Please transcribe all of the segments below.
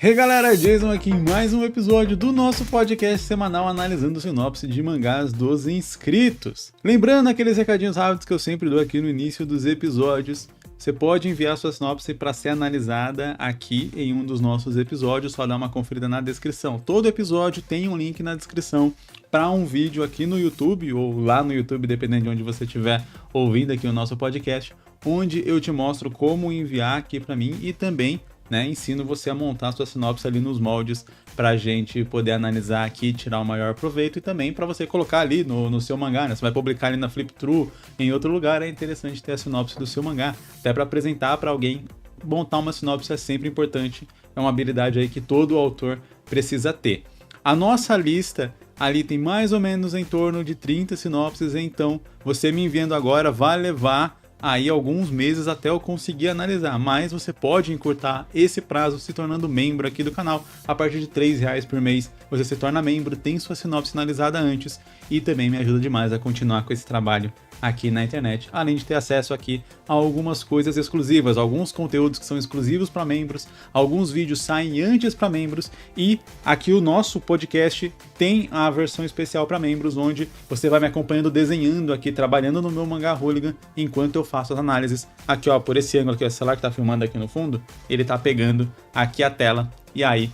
Hey galera, Jason aqui em mais um episódio do nosso podcast semanal analisando sinopse de mangás dos inscritos. Lembrando aqueles recadinhos rápidos que eu sempre dou aqui no início dos episódios, você pode enviar sua sinopse para ser analisada aqui em um dos nossos episódios, só dá uma conferida na descrição. Todo episódio tem um link na descrição para um vídeo aqui no YouTube, ou lá no YouTube, dependendo de onde você estiver ouvindo aqui o nosso podcast, onde eu te mostro como enviar aqui para mim e também ensino você a montar sua sinopse ali nos moldes para a gente poder analisar aqui, tirar o maior proveito e também para você colocar ali no seu mangá, né? Você vai publicar ali na Flip-Thru, em outro lugar, é interessante ter a sinopse do seu mangá, até para apresentar para alguém. Montar uma sinopse é sempre importante, é uma habilidade aí que todo autor precisa ter. A nossa lista ali tem mais ou menos em torno de 30 sinopses, então você me enviando agora vai levar aí alguns meses até eu conseguir analisar, mas você pode encurtar esse prazo se tornando membro aqui do canal. A partir de R$3 por mês você se torna membro, tem sua sinopse analisada antes e também me ajuda demais a continuar com esse trabalho aqui na internet, além de ter acesso aqui a algumas coisas exclusivas, alguns conteúdos que são exclusivos para membros, alguns vídeos saem antes para membros e aqui o nosso podcast tem a versão especial para membros, onde você vai me acompanhando desenhando aqui, trabalhando no meu Mangá Hooligan enquanto eu faço as análises. Aqui ó, por esse ângulo que o celular que tá filmando aqui no fundo, ele tá pegando aqui a tela e aí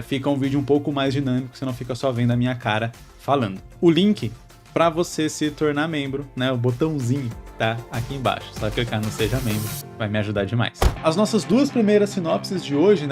fica um vídeo um pouco mais dinâmico, você não fica só vendo a minha cara falando. O link para você se tornar membro, o botãozinho tá aqui embaixo, só clicar no Seja Membro, vai me ajudar demais. As nossas duas primeiras sinopses de hoje,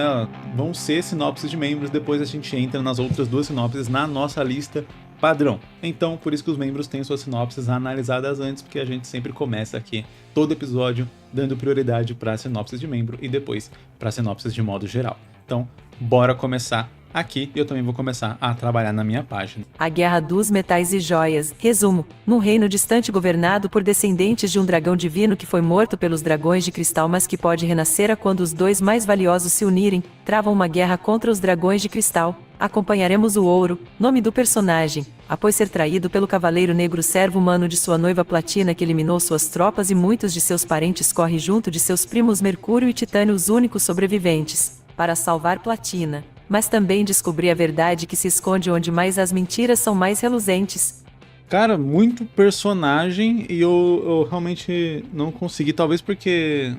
vão ser sinopses de membros, depois a gente entra nas outras duas sinopses na nossa lista padrão. Então, por isso que os membros têm suas sinopses analisadas antes, porque a gente sempre começa aqui todo episódio dando prioridade para sinopses de membro e depois para sinopses de modo geral. Então, bora começar aqui, eu também vou começar a trabalhar na minha página. A Guerra dos Metais e Joias. Resumo: num reino distante governado por descendentes de um dragão divino que foi morto pelos dragões de cristal, mas que pode renascer quando os dois mais valiosos se unirem, travam uma guerra contra os dragões de cristal. Acompanharemos o Ouro, nome do personagem, após ser traído pelo Cavaleiro Negro, servo humano de sua noiva Platina, que eliminou suas tropas e muitos de seus parentes, corre junto de seus primos Mercúrio e Titânio, os únicos sobreviventes, para salvar Platina, mas também descobrir a verdade que se esconde onde mais as mentiras são mais reluzentes. Cara, muito personagem e eu realmente não consegui, talvez porque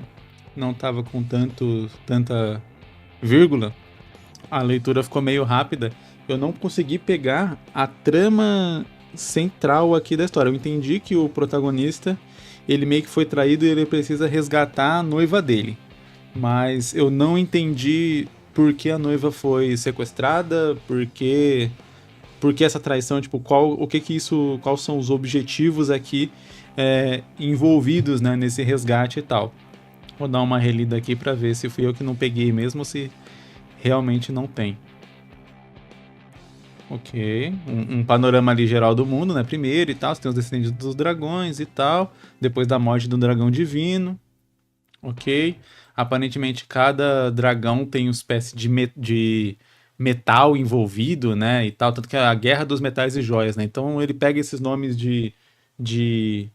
não tava com tanta vírgula, a leitura ficou meio rápida, eu não consegui pegar a trama central aqui da história. Eu entendi que o protagonista, ele meio que foi traído e ele precisa resgatar a noiva dele, mas eu não entendi por que a noiva foi sequestrada, por que essa traição, tipo, quais são os objetivos aqui envolvidos, nesse resgate e tal. Vou dar uma relida aqui pra ver se fui eu que não peguei mesmo ou se realmente não tem. Ok, um panorama ali geral do mundo, primeiro e tal, você tem os descendentes dos dragões e tal, depois da morte do dragão divino. Ok, aparentemente cada dragão tem uma espécie de metal envolvido, e tal, tanto que é a Guerra dos Metais e Joias, então ele pega esses nomes de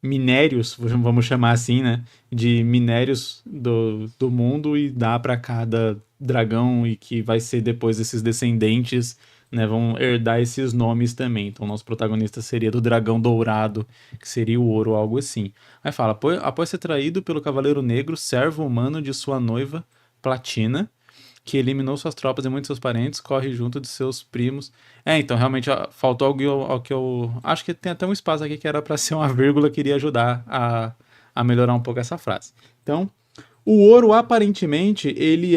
minérios, vamos chamar assim, de minérios do mundo e dá para cada dragão e que vai ser depois esses descendentes, vão herdar esses nomes também. Então nosso protagonista seria do dragão dourado, que seria o Ouro, algo assim. Aí fala, após ser traído pelo Cavaleiro Negro, servo humano de sua noiva Platina, que eliminou suas tropas e muitos seus parentes, corre junto de seus primos. Então realmente faltou algo ao que eu acho que tem até um espaço aqui que era para ser uma vírgula, que iria ajudar a melhorar um pouco essa frase. Então, o Ouro, aparentemente, ele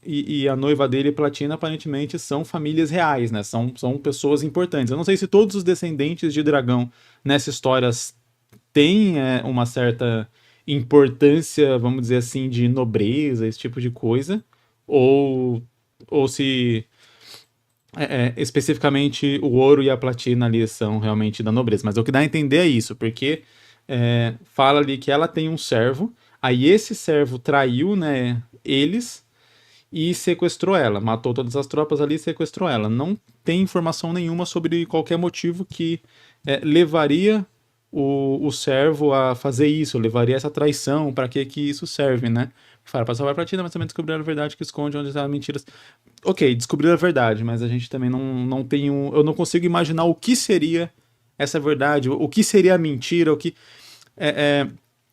e a noiva dele, Platina, aparentemente são famílias reais, São pessoas importantes. Eu não sei se todos os descendentes de dragão nessa história têm uma certa importância, vamos dizer assim, de nobreza, esse tipo de coisa, ou se especificamente o Ouro e a Platina ali são realmente da nobreza. Mas o que dá a entender é isso, porque fala ali que ela tem um servo. Aí esse servo traiu, eles e sequestrou ela. Matou todas as tropas ali e sequestrou ela. Não tem informação nenhuma sobre qualquer motivo que levaria o servo a fazer isso, levaria essa traição, para que isso serve, para salvar a partida, mas também descobrir a verdade que esconde onde estão as mentiras. Ok, descobrir a verdade, mas a gente também não tem um... Eu não consigo imaginar o que seria essa verdade, o que seria a mentira, o que...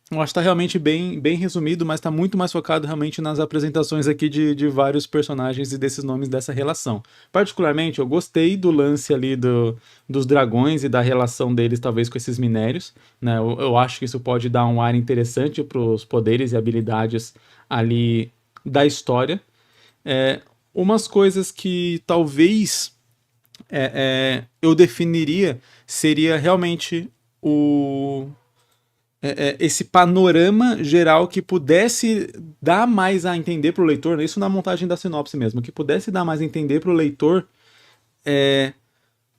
eu acho que tá realmente bem resumido, mas tá muito mais focado realmente nas apresentações aqui de vários personagens e desses nomes dessa relação. Particularmente, eu gostei do lance ali dos dragões e da relação deles talvez com esses minérios, né? Eu acho que isso pode dar um ar interessante pros poderes e habilidades ali da história. Umas coisas que talvez eu definiria seria realmente esse panorama geral que pudesse dar mais a entender para o leitor, né? Isso na montagem da sinopse mesmo, que pudesse dar mais a entender para o leitor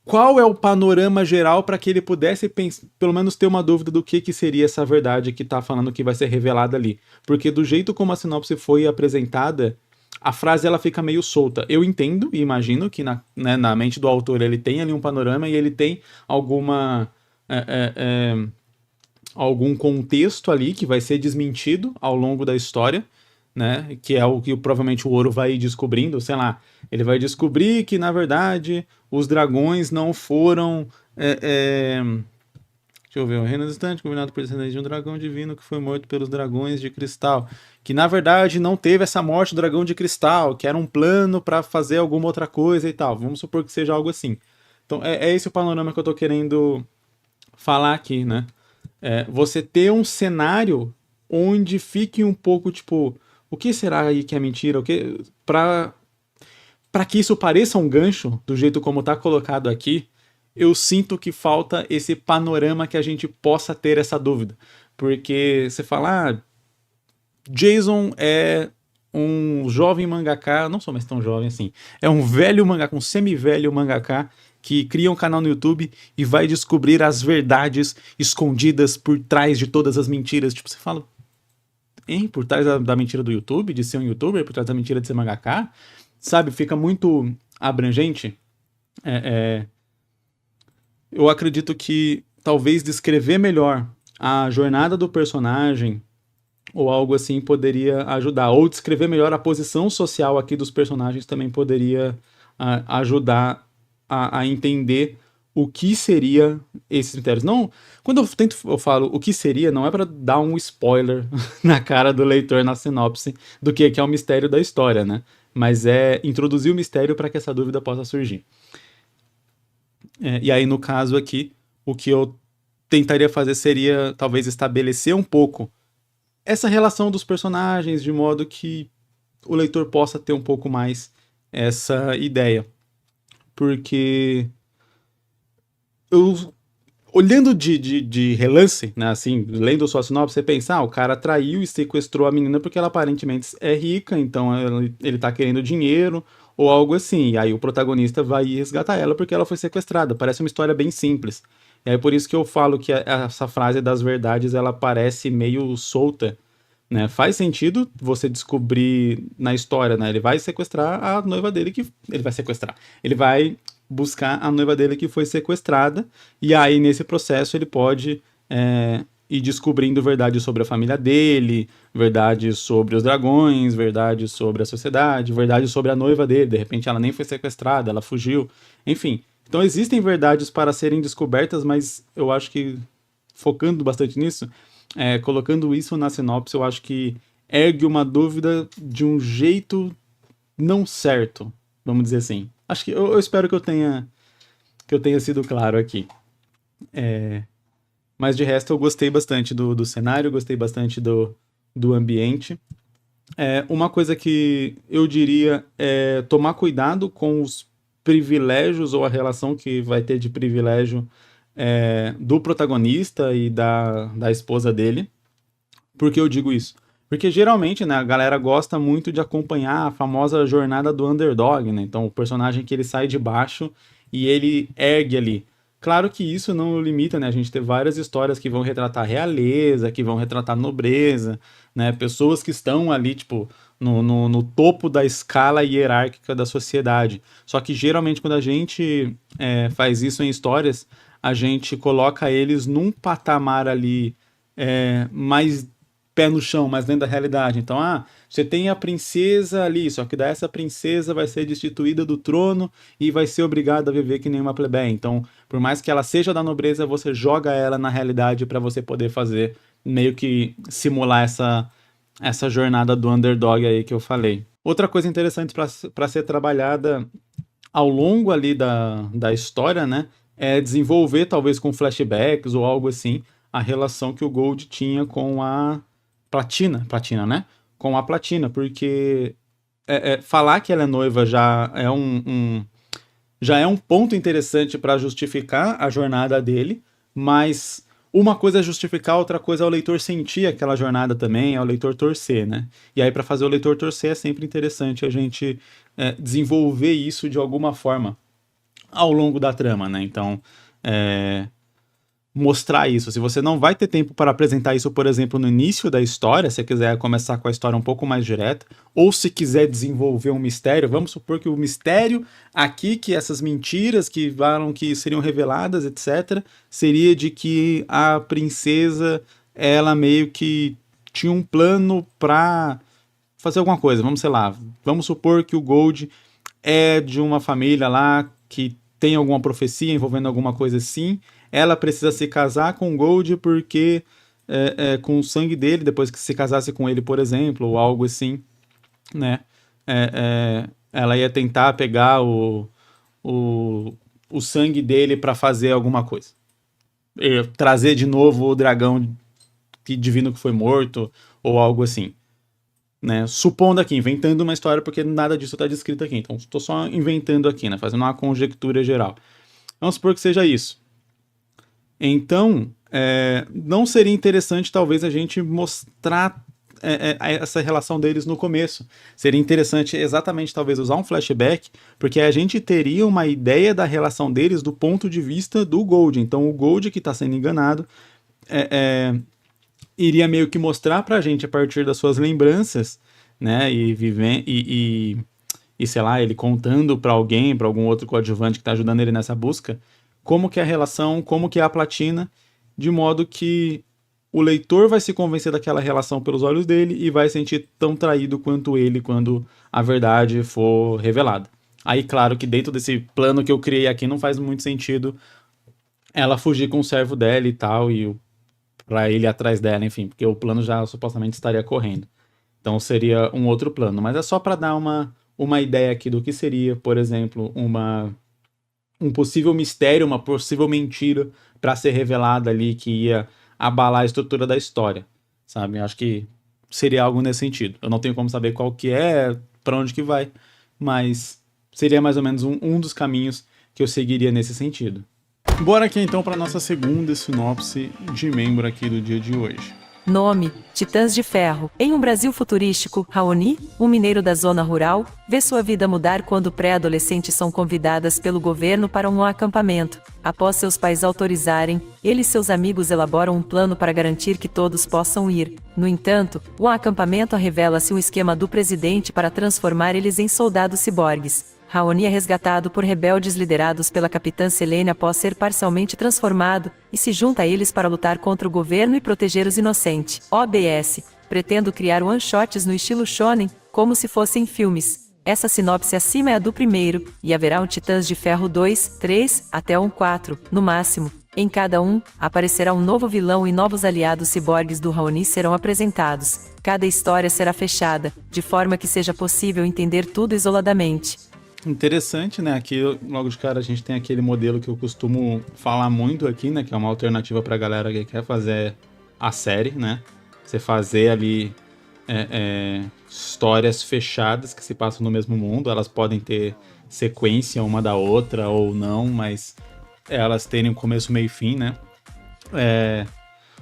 qual é o panorama geral para que ele pudesse pelo menos ter uma dúvida do que seria essa verdade que está falando que vai ser revelada ali. Porque do jeito como a sinopse foi apresentada, a frase ela fica meio solta. Eu entendo e imagino que na mente do autor ele tem ali um panorama e ele tem algum contexto ali que vai ser desmentido ao longo da história, né? Que é o que provavelmente o Ouro vai descobrindo, sei lá. Ele vai descobrir que, na verdade, os dragões não foram... Deixa eu ver, o reino distante, combinado por descendente de um dragão divino que foi morto pelos dragões de cristal. Que, na verdade, não teve essa morte do dragão de cristal, que era um plano para fazer alguma outra coisa e tal. Vamos supor que seja algo assim. Então, é esse o panorama que eu tô querendo falar aqui, né? Você ter um cenário onde fique um pouco, tipo, o que será aí que é mentira? Pra que isso pareça um gancho, do jeito como tá colocado aqui, eu sinto que falta esse panorama que a gente possa ter essa dúvida. Porque você fala, Jason é um jovem mangaka, não sou mais tão jovem assim, é um velho mangaka, um semi-velho mangaka, que cria um canal no YouTube e vai descobrir as verdades escondidas por trás de todas as mentiras. Tipo, você fala, por trás da mentira do YouTube, de ser um youtuber, por trás da mentira de ser mangaka, sabe? Fica muito abrangente. Eu acredito que talvez descrever melhor a jornada do personagem ou algo assim poderia ajudar. Ou descrever melhor a posição social aqui dos personagens também poderia ajudar a entender o que seria esses mistérios. Não, quando eu falo o que seria, não é para dar um spoiler na cara do leitor na sinopse do que é o mistério da história, né? Mas é introduzir o mistério para que essa dúvida possa surgir. E aí, no caso aqui, o que eu tentaria fazer seria talvez estabelecer um pouco essa relação dos personagens, de modo que o leitor possa ter um pouco mais essa ideia. Porque olhando de relance, né, assim, lendo sua sinopse, você pensa, o cara traiu e sequestrou a menina porque ela aparentemente é rica, então ele tá querendo dinheiro, ou algo assim, e aí o protagonista vai resgatar ela porque ela foi sequestrada. Parece uma história bem simples. E aí por isso que eu falo que essa frase das verdades, ela parece meio solta, né? Faz sentido você descobrir na história, né? Ele vai sequestrar a noiva dele Ele vai buscar a noiva dele que foi sequestrada, e aí nesse processo ele pode ir descobrindo verdades sobre a família dele, verdades sobre os dragões, verdades sobre a sociedade, verdades sobre a noiva dele. De repente ela nem foi sequestrada, ela fugiu, enfim. Então existem verdades para serem descobertas, mas eu acho que, focando bastante nisso, colocando isso na sinopse, eu acho que ergue uma dúvida de um jeito não certo, vamos dizer assim. Acho que eu espero que eu tenha sido claro aqui. Mas de resto eu gostei bastante do cenário, gostei bastante do ambiente. Uma coisa que eu diria é tomar cuidado com os privilégios ou a relação que vai ter de privilégio do protagonista e da esposa dele. Por que eu digo isso? Porque geralmente, né, a galera gosta muito de acompanhar a famosa jornada do underdog, né? Então o personagem que ele sai de baixo e ele ergue ali. Claro que isso não limita, né? A gente tem várias histórias que vão retratar realeza, que vão retratar nobreza, né? Pessoas que estão ali, tipo, no topo da escala hierárquica da sociedade. Só que geralmente quando a gente faz isso em histórias, a gente coloca eles num patamar ali mais pé no chão, mais dentro da realidade. Então, você tem a princesa ali, só que daí essa princesa vai ser destituída do trono e vai ser obrigada a viver que nem uma plebeia. Então, por mais que ela seja da nobreza, você joga ela na realidade para você poder fazer, meio que simular essa jornada do underdog aí que eu falei. Outra coisa interessante para ser trabalhada ao longo ali da história, né, é desenvolver, talvez com flashbacks ou algo assim, a relação que o Gold tinha com a Platina, né? Com a Platina, porque falar que ela é noiva já é já é um ponto interessante para justificar a jornada dele, mas uma coisa é justificar, outra coisa é o leitor sentir aquela jornada também, é o leitor torcer, né? E aí, para fazer o leitor torcer, é sempre interessante a gente desenvolver isso de alguma forma ao longo da trama, né? Então, mostrar isso. Se você não vai ter tempo para apresentar isso, por exemplo, no início da história, se você quiser começar com a história um pouco mais direta, ou se quiser desenvolver um mistério, vamos supor que o mistério aqui, que essas mentiras que falam que seriam reveladas, etc., seria de que a princesa, ela meio que tinha um plano para fazer alguma coisa. Vamos, sei lá, vamos supor que o Gold é de uma família lá que tem alguma profecia envolvendo alguma coisa assim. Ela precisa se casar com o Gold porque com o sangue dele, depois que se casasse com ele, por exemplo, ou algo assim, né? Ela ia tentar pegar o sangue dele para fazer alguma coisa. Trazer de novo o dragão divino que foi morto, ou algo assim. Né? Supondo aqui, inventando uma história, porque nada disso está descrito aqui. Então, estou só inventando aqui, né? Fazendo uma conjectura geral. Vamos supor que seja isso. Então, não seria interessante talvez a gente mostrar essa relação deles no começo. Seria interessante exatamente talvez usar um flashback, porque a gente teria uma ideia da relação deles do ponto de vista do Gold. Então o Gold que está sendo enganado iria meio que mostrar pra gente a partir das suas lembranças, né, e sei lá, ele contando pra alguém, pra algum outro coadjuvante que tá ajudando ele nessa busca, como que é a relação, como que é a Platina, de modo que o leitor vai se convencer daquela relação pelos olhos dele e vai sentir tão traído quanto ele quando a verdade for revelada. Aí, claro que dentro desse plano que eu criei aqui não faz muito sentido ela fugir com o servo dela e tal, e pra ele ir atrás dela, enfim, porque o plano já supostamente estaria correndo. Então seria um outro plano, mas é só para dar uma ideia aqui do que seria, por exemplo, um possível mistério, uma possível mentira para ser revelada ali que ia abalar a estrutura da história, sabe? Acho que seria algo nesse sentido. Eu não tenho como saber qual que é, para onde que vai, mas seria mais ou menos um dos caminhos que eu seguiria nesse sentido. Bora aqui então para nossa segunda sinopse de membro aqui do dia de hoje. Nome: Titãs de Ferro. Em um Brasil futurístico, Raoni, um mineiro da zona rural, vê sua vida mudar quando pré-adolescentes são convidadas pelo governo para um acampamento. Após seus pais autorizarem, ele e seus amigos elaboram um plano para garantir que todos possam ir. No entanto, o acampamento revela-se um esquema do presidente para transformar eles em soldados ciborgues. Raoni é resgatado por rebeldes liderados pela capitã Selene após ser parcialmente transformado, e se junta a eles para lutar contra o governo e proteger os inocentes. OBS. Pretendo criar one-shots no estilo shonen, como se fossem filmes. Essa sinopse acima é a do primeiro, e haverá um Titãs de Ferro 2, 3, até um 4, no máximo. Em cada um, aparecerá um novo vilão e novos aliados ciborgues do Raoni serão apresentados. Cada história será fechada, de forma que seja possível entender tudo isoladamente. Interessante, né? Aqui, logo de cara, a gente tem aquele modelo que eu costumo falar muito aqui, né? Que é uma alternativa pra galera que quer fazer a série, né? Você fazer ali histórias fechadas que se passam no mesmo mundo. Elas podem ter sequência uma da outra ou não, mas elas terem um começo, meio e fim, né?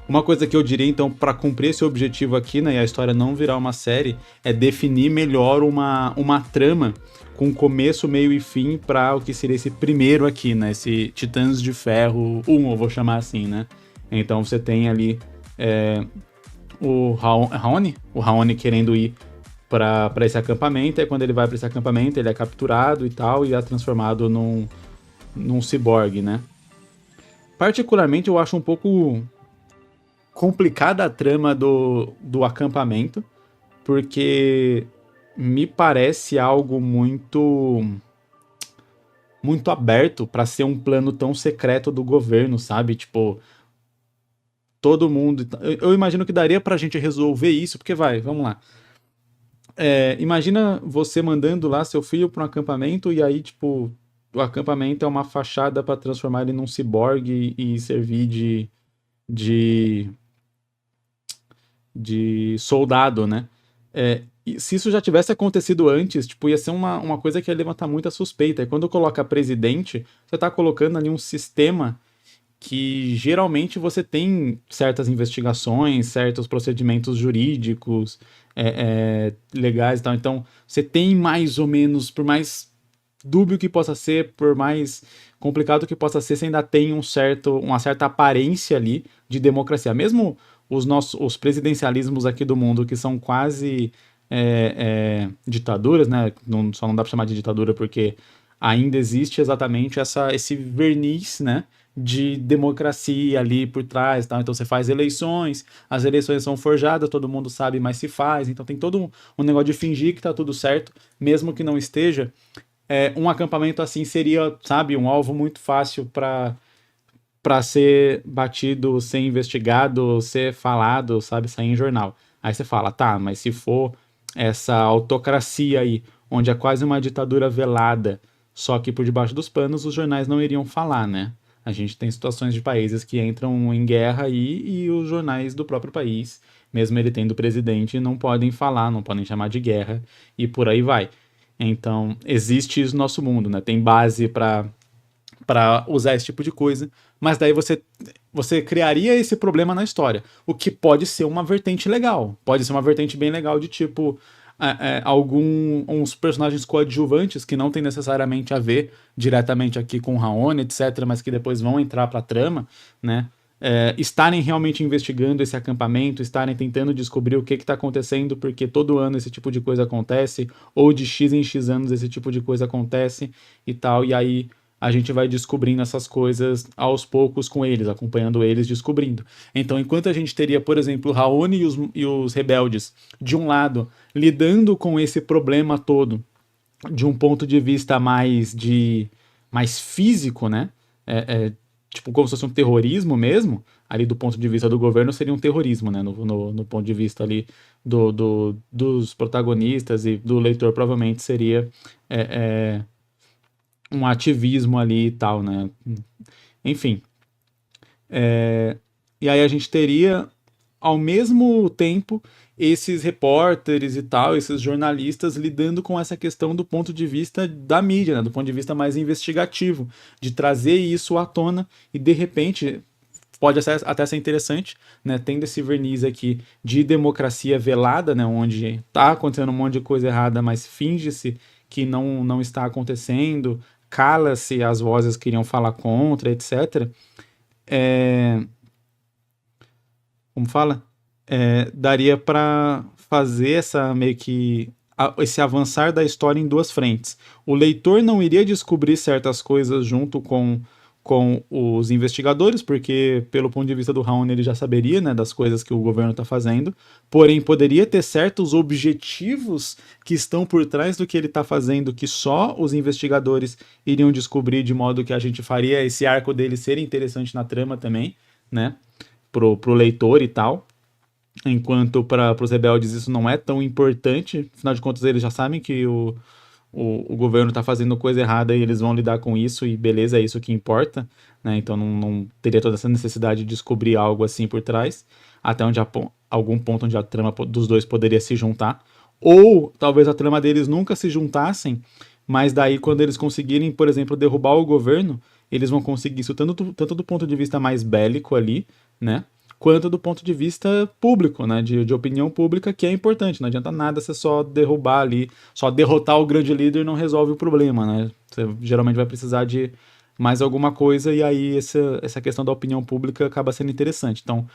Uma coisa que eu diria, então, para cumprir esse objetivo aqui, né? E a história não virar uma série, é definir melhor uma trama com começo, meio e fim para o que seria esse primeiro aqui, né? Esse Titãs de Ferro 1, eu vou chamar assim, né? Então você tem ali o Raoni querendo ir para esse acampamento, e quando ele vai para esse acampamento ele é capturado e tal, e é transformado num ciborgue, né? Particularmente eu acho um pouco complicada a trama do acampamento, porque me parece algo muito aberto para ser um plano tão secreto do governo, sabe? Tipo, todo mundo. Eu imagino que daria pra gente resolver isso, porque vamos lá. Imagina você mandando lá seu filho para um acampamento e aí, tipo, o acampamento é uma fachada para transformar ele num ciborgue e servir de, de soldado, né? E se isso já tivesse acontecido antes, tipo, ia ser uma coisa que ia levantar muita suspeita. E quando coloca presidente, você tá colocando ali um sistema que geralmente você tem certas investigações, certos procedimentos jurídicos, legais e tal. Então, você tem mais ou menos, por mais dúbio que possa ser, por mais complicado que possa ser, você ainda tem uma certa aparência ali de democracia. Mesmo os presidencialismos aqui do mundo, que são quase ditaduras, né? Só não dá para chamar de ditadura porque ainda existe exatamente esse verniz, né, de democracia ali por trás, tá? Então você faz eleições, as eleições são forjadas, todo mundo sabe, mas se faz, então tem todo um negócio de fingir que tá tudo certo, mesmo que não esteja. Um acampamento assim seria, sabe, um alvo muito fácil para ser batido, ser investigado, ser falado, sabe, sair em jornal. Aí você fala, tá, mas se for essa autocracia aí, onde é quase uma ditadura velada, só que por debaixo dos panos os jornais não iriam falar, né? A gente tem situações de países que entram em guerra aí e os jornais do próprio país, mesmo ele tendo presidente, não podem falar, não podem chamar de guerra e por aí vai. Então, existe isso no nosso mundo, né? Tem base para usar esse tipo de coisa, mas daí você criaria esse problema na história, o que pode ser uma vertente legal, pode ser uma vertente bem legal de tipo alguns personagens coadjuvantes que não tem necessariamente a ver diretamente aqui com o Raoni, etc, mas que depois vão entrar para a trama, né? Estarem realmente investigando esse acampamento, estarem tentando descobrir o que está acontecendo, porque todo ano esse tipo de coisa acontece, ou de X em X anos esse tipo de coisa acontece e tal, e aí a gente vai descobrindo essas coisas aos poucos com eles, acompanhando eles, descobrindo. Então, enquanto a gente teria, por exemplo, Raoni e os rebeldes, de um lado, lidando com esse problema todo, de um ponto de vista mais físico, né? Tipo, como se fosse um terrorismo mesmo, ali do ponto de vista do governo seria um terrorismo, né? No ponto de vista ali dos protagonistas e do leitor, provavelmente seria um ativismo ali e tal, né? Enfim. E aí a gente teria, ao mesmo tempo, esses repórteres e tal, esses jornalistas lidando com essa questão do ponto de vista da mídia, né? Do ponto de vista mais investigativo, de trazer isso à tona e, de repente, pode até ser interessante, né? Tendo esse verniz aqui de democracia velada, né? Onde tá acontecendo um monte de coisa errada, mas finge-se que não está acontecendo, cala-se as vozes que iriam falar contra, etc. Como fala? Daria para fazer meio que esse avançar da história em duas frentes. O leitor não iria descobrir certas coisas junto com os investigadores, porque pelo ponto de vista do Raoni ele já saberia, né, das coisas que o governo está fazendo, porém poderia ter certos objetivos que estão por trás do que ele está fazendo que só os investigadores iriam descobrir, de modo que a gente faria esse arco dele ser interessante na trama também, né, pro leitor e tal. Enquanto para os rebeldes isso não é tão importante, afinal de contas eles já sabem que o governo está fazendo coisa errada e eles vão lidar com isso e beleza, é isso que importa, né? Então não teria toda essa necessidade de descobrir algo assim por trás, até algum ponto onde a trama dos dois poderia se juntar, ou talvez a trama deles nunca se juntassem, mas daí quando eles conseguirem, por exemplo, derrubar o governo, eles vão conseguir isso tanto do ponto de vista mais bélico ali, né? Quanto do ponto de vista público, né, de opinião pública, que é importante. Não adianta nada você só derrubar ali, só derrotar o grande líder não resolve o problema, né? Você geralmente vai precisar de mais alguma coisa e aí essa questão da opinião pública acaba sendo interessante. Então,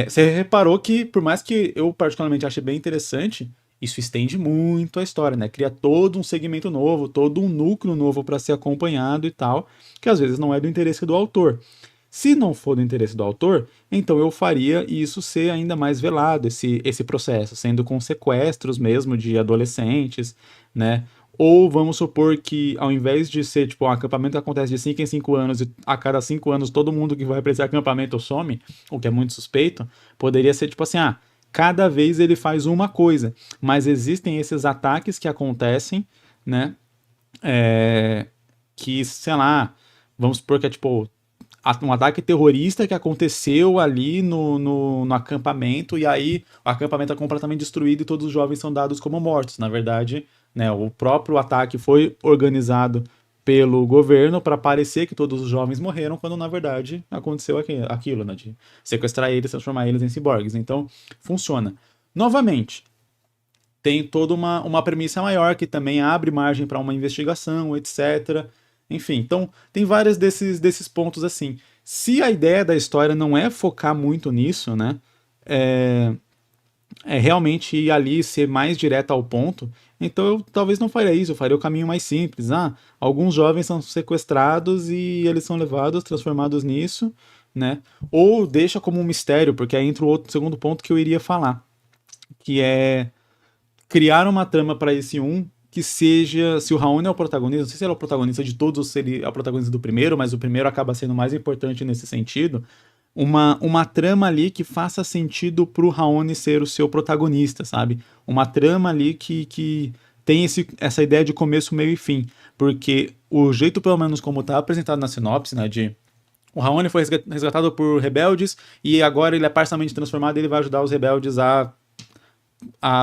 você reparou que, por mais que eu particularmente ache bem interessante, isso estende muito a história, né? Cria todo um segmento novo, todo um núcleo novo para ser acompanhado e tal, que às vezes não é do interesse do autor. Se não for do interesse do autor, então eu faria isso ser ainda mais velado, esse processo, sendo com sequestros mesmo de adolescentes, né? Ou vamos supor que ao invés de ser tipo um acampamento que acontece de 5 em 5 anos e a cada 5 anos todo mundo que vai para esse acampamento some, o que é muito suspeito, poderia ser tipo assim, cada vez ele faz uma coisa, mas existem esses ataques que acontecem, né? Que, sei lá, vamos supor que é tipo um ataque terrorista que aconteceu ali no acampamento, e aí o acampamento é completamente destruído e todos os jovens são dados como mortos. Na verdade, né, o próprio ataque foi organizado pelo governo para parecer que todos os jovens morreram, quando na verdade aconteceu aquilo, né, de sequestrar eles, transformar eles em ciborgues. Então, funciona. Novamente, tem toda uma premissa maior que também abre margem para uma investigação, etc. Enfim, então tem vários desses pontos assim. Se a ideia da história não é focar muito nisso, né? É realmente ir ali ser mais direto ao ponto, então eu talvez não faria isso, eu faria o caminho mais simples. Alguns jovens são sequestrados e eles são levados, transformados nisso, né? Ou deixa como um mistério, porque aí entra o outro segundo ponto que eu iria falar, que é criar uma trama para esse que seja, se o Raoni é o protagonista, não sei se ele é o protagonista de todos ou se ele é o protagonista do primeiro, mas o primeiro acaba sendo mais importante nesse sentido, uma trama ali que faça sentido pro Raoni ser o seu protagonista, sabe? Uma trama ali que tem essa ideia de começo, meio e fim, porque o jeito, pelo menos como tá apresentado na sinopse, né, de o Raoni foi resgatado por rebeldes e agora ele é parcialmente transformado e ele vai ajudar os rebeldes a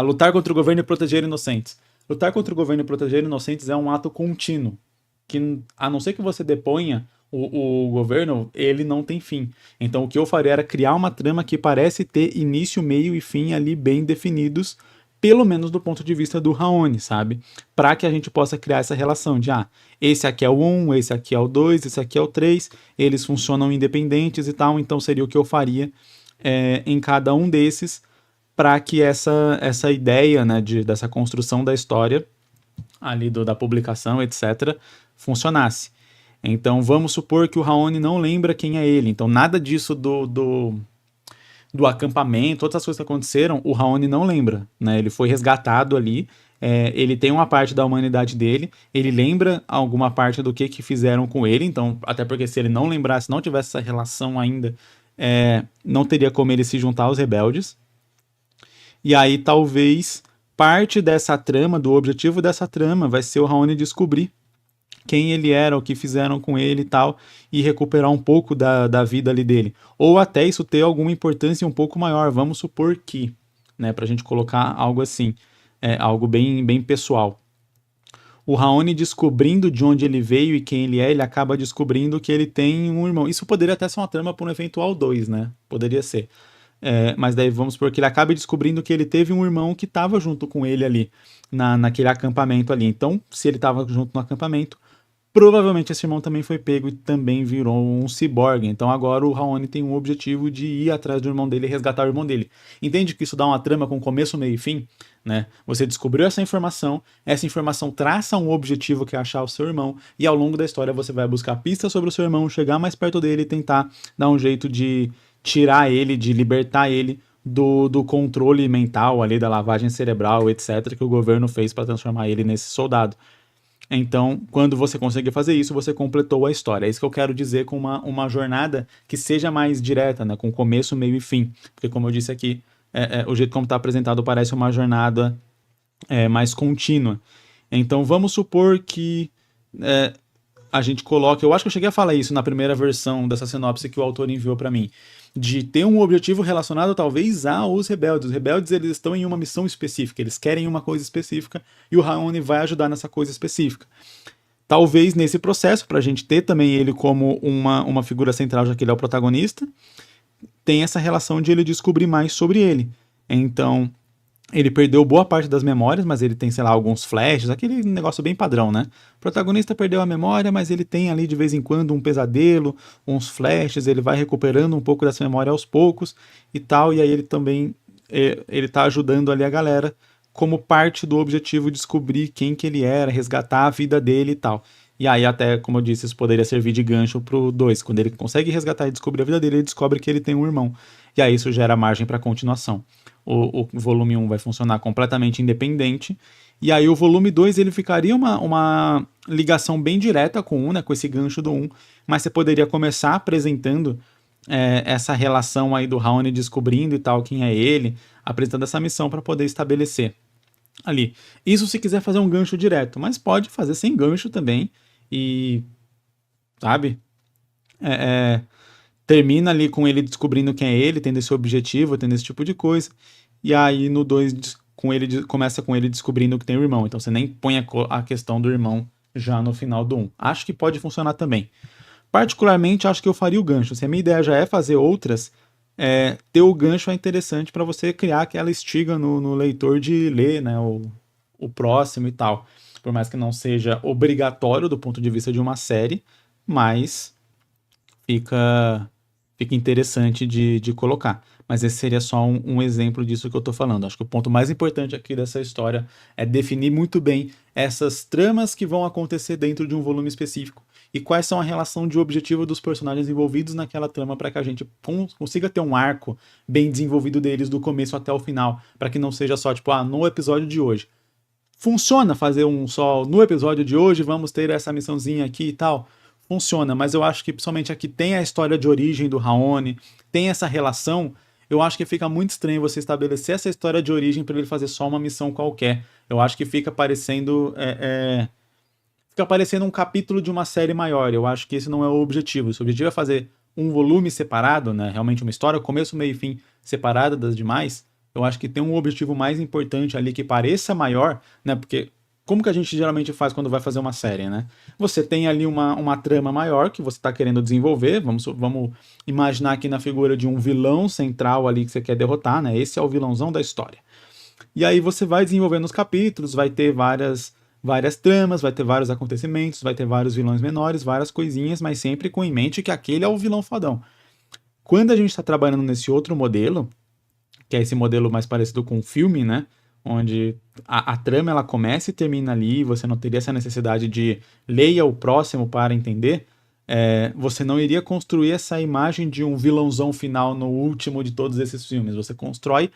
lutar contra o governo e proteger inocentes. Lutar contra o governo e proteger inocentes é um ato contínuo, que a não ser que você deponha o governo, ele não tem fim. Então o que eu faria era criar uma trama que parece ter início, meio e fim ali bem definidos, pelo menos do ponto de vista do Raoni, sabe? Para que a gente possa criar essa relação de, esse aqui é o 1, esse aqui é o 2, esse aqui é o 3, eles funcionam independentes e tal, então seria o que eu faria em cada um desses, para que essa ideia, né, dessa construção da história, ali da publicação, etc., funcionasse. Então vamos supor que o Raoni não lembra quem é ele, então nada disso do acampamento, outras coisas que aconteceram, o Raoni não lembra, né? Ele foi resgatado ali, ele tem uma parte da humanidade dele, ele lembra alguma parte do que fizeram com ele, então, até porque se ele não lembrasse, não tivesse essa relação ainda, não teria como ele se juntar aos rebeldes. E aí talvez parte dessa trama, do objetivo dessa trama, vai ser o Raoni descobrir quem ele era, o que fizeram com ele e tal, e recuperar um pouco da vida ali dele. Ou até isso ter alguma importância um pouco maior, vamos supor que, né, pra gente colocar algo assim, algo bem, bem pessoal. O Raoni descobrindo de onde ele veio e quem ele é, ele acaba descobrindo que ele tem um irmão. Isso poderia até ser uma trama para um eventual 2, né? Poderia ser. Mas daí vamos supor que ele acabe descobrindo que ele teve um irmão que estava junto com ele ali, naquele acampamento ali. Então, se ele estava junto no acampamento, provavelmente esse irmão também foi pego e também virou um ciborgue. Então agora o Raoni tem um objetivo de ir atrás do irmão dele e resgatar o irmão dele. Entende que isso dá uma trama com começo, meio e fim? Né? Você descobriu essa informação traça um objetivo que é achar o seu irmão, e ao longo da história você vai buscar pistas sobre o seu irmão, chegar mais perto dele e tentar dar um jeito de tirar ele, de libertar ele do controle mental ali, da lavagem cerebral, etc., que o governo fez para transformar ele nesse soldado. Então, quando você conseguir fazer isso, você completou a história. É isso que eu quero dizer com uma jornada que seja mais direta, né? Com começo, meio e fim. Porque, como eu disse aqui, o jeito como está apresentado parece uma jornada mais contínua. Então, vamos supor que a gente coloque... Eu acho que eu cheguei a falar isso na primeira versão dessa sinopse que o autor enviou para mim, de ter um objetivo relacionado talvez aos rebeldes. Os rebeldes, eles estão em uma missão específica, eles querem uma coisa específica e o Raoni vai ajudar nessa coisa específica. Talvez nesse processo, para a gente ter também ele como uma figura central, já que ele é o protagonista, tem essa relação de ele descobrir mais sobre ele. Então, ele perdeu boa parte das memórias, mas ele tem, sei lá, alguns flashes, aquele negócio bem padrão, né? O protagonista perdeu a memória, mas ele tem ali de vez em quando um pesadelo, uns flashes, ele vai recuperando um pouco dessa memória aos poucos e tal, e aí ele também, ele tá ajudando ali a galera como parte do objetivo de descobrir quem que ele era, resgatar a vida dele e tal. E aí até, como eu disse, isso poderia servir de gancho pro 2. Quando ele consegue resgatar e descobrir a vida dele, ele descobre que ele tem um irmão. E aí isso gera margem para continuação. O volume 1 vai funcionar completamente independente. E aí o volume 2 ele ficaria uma ligação bem direta com o 1, né, com esse gancho do 1. Mas você poderia começar apresentando essa relação aí do Raoni descobrindo e tal quem é ele, apresentando essa missão para poder estabelecer ali. Isso se quiser fazer um gancho direto, mas pode fazer sem gancho também e, sabe, termina ali com ele descobrindo quem é ele, tendo esse objetivo, tendo esse tipo de coisa, e aí no 2 começa com ele descobrindo que tem um irmão, então você nem põe a questão do irmão já no final do 1. Acho que pode funcionar também. Particularmente, acho que eu faria o gancho. Se a minha ideia já é fazer outras, ter o gancho é interessante para você criar aquela estiga no leitor de ler, né, o próximo e tal. Por mais que não seja obrigatório do ponto de vista de uma série, mas fica interessante de colocar. Mas esse seria só um exemplo disso que eu tô falando. Acho que o ponto mais importante aqui dessa história é definir muito bem essas tramas que vão acontecer dentro de um volume específico e quais são a relação de objetivo dos personagens envolvidos naquela trama para que a gente consiga ter um arco bem desenvolvido deles do começo até o final, para que não seja só tipo, no episódio de hoje. Funciona fazer no episódio de hoje vamos ter essa missãozinha aqui e tal? Funciona, mas eu acho que principalmente aqui tem a história de origem do Raoni, tem essa relação. Eu acho que fica muito estranho você estabelecer essa história de origem para ele fazer só uma missão qualquer. Eu acho que fica parecendo um capítulo de uma série maior. Eu acho que esse não é o objetivo. O objetivo é fazer um volume separado, né? Realmente uma história, começo, meio e fim, separada das demais. Eu acho que tem um objetivo mais importante ali que pareça maior, né? Porque como que a gente geralmente faz quando vai fazer uma série, né? Você tem ali uma trama maior que você está querendo desenvolver, vamos imaginar aqui na figura de um vilão central ali que você quer derrotar, né? Esse é o vilãozão da história. E aí você vai desenvolvendo os capítulos, vai ter várias tramas, vai ter vários acontecimentos, vai ter vários vilões menores, várias coisinhas, mas sempre com em mente que aquele é o vilão fodão. Quando a gente está trabalhando nesse outro modelo, que é esse modelo mais parecido com um filme, né? Onde a trama ela começa e termina ali, você não teria essa necessidade de leia o próximo para entender, você não iria construir essa imagem de um vilãozão final no último de todos esses filmes. Você constrói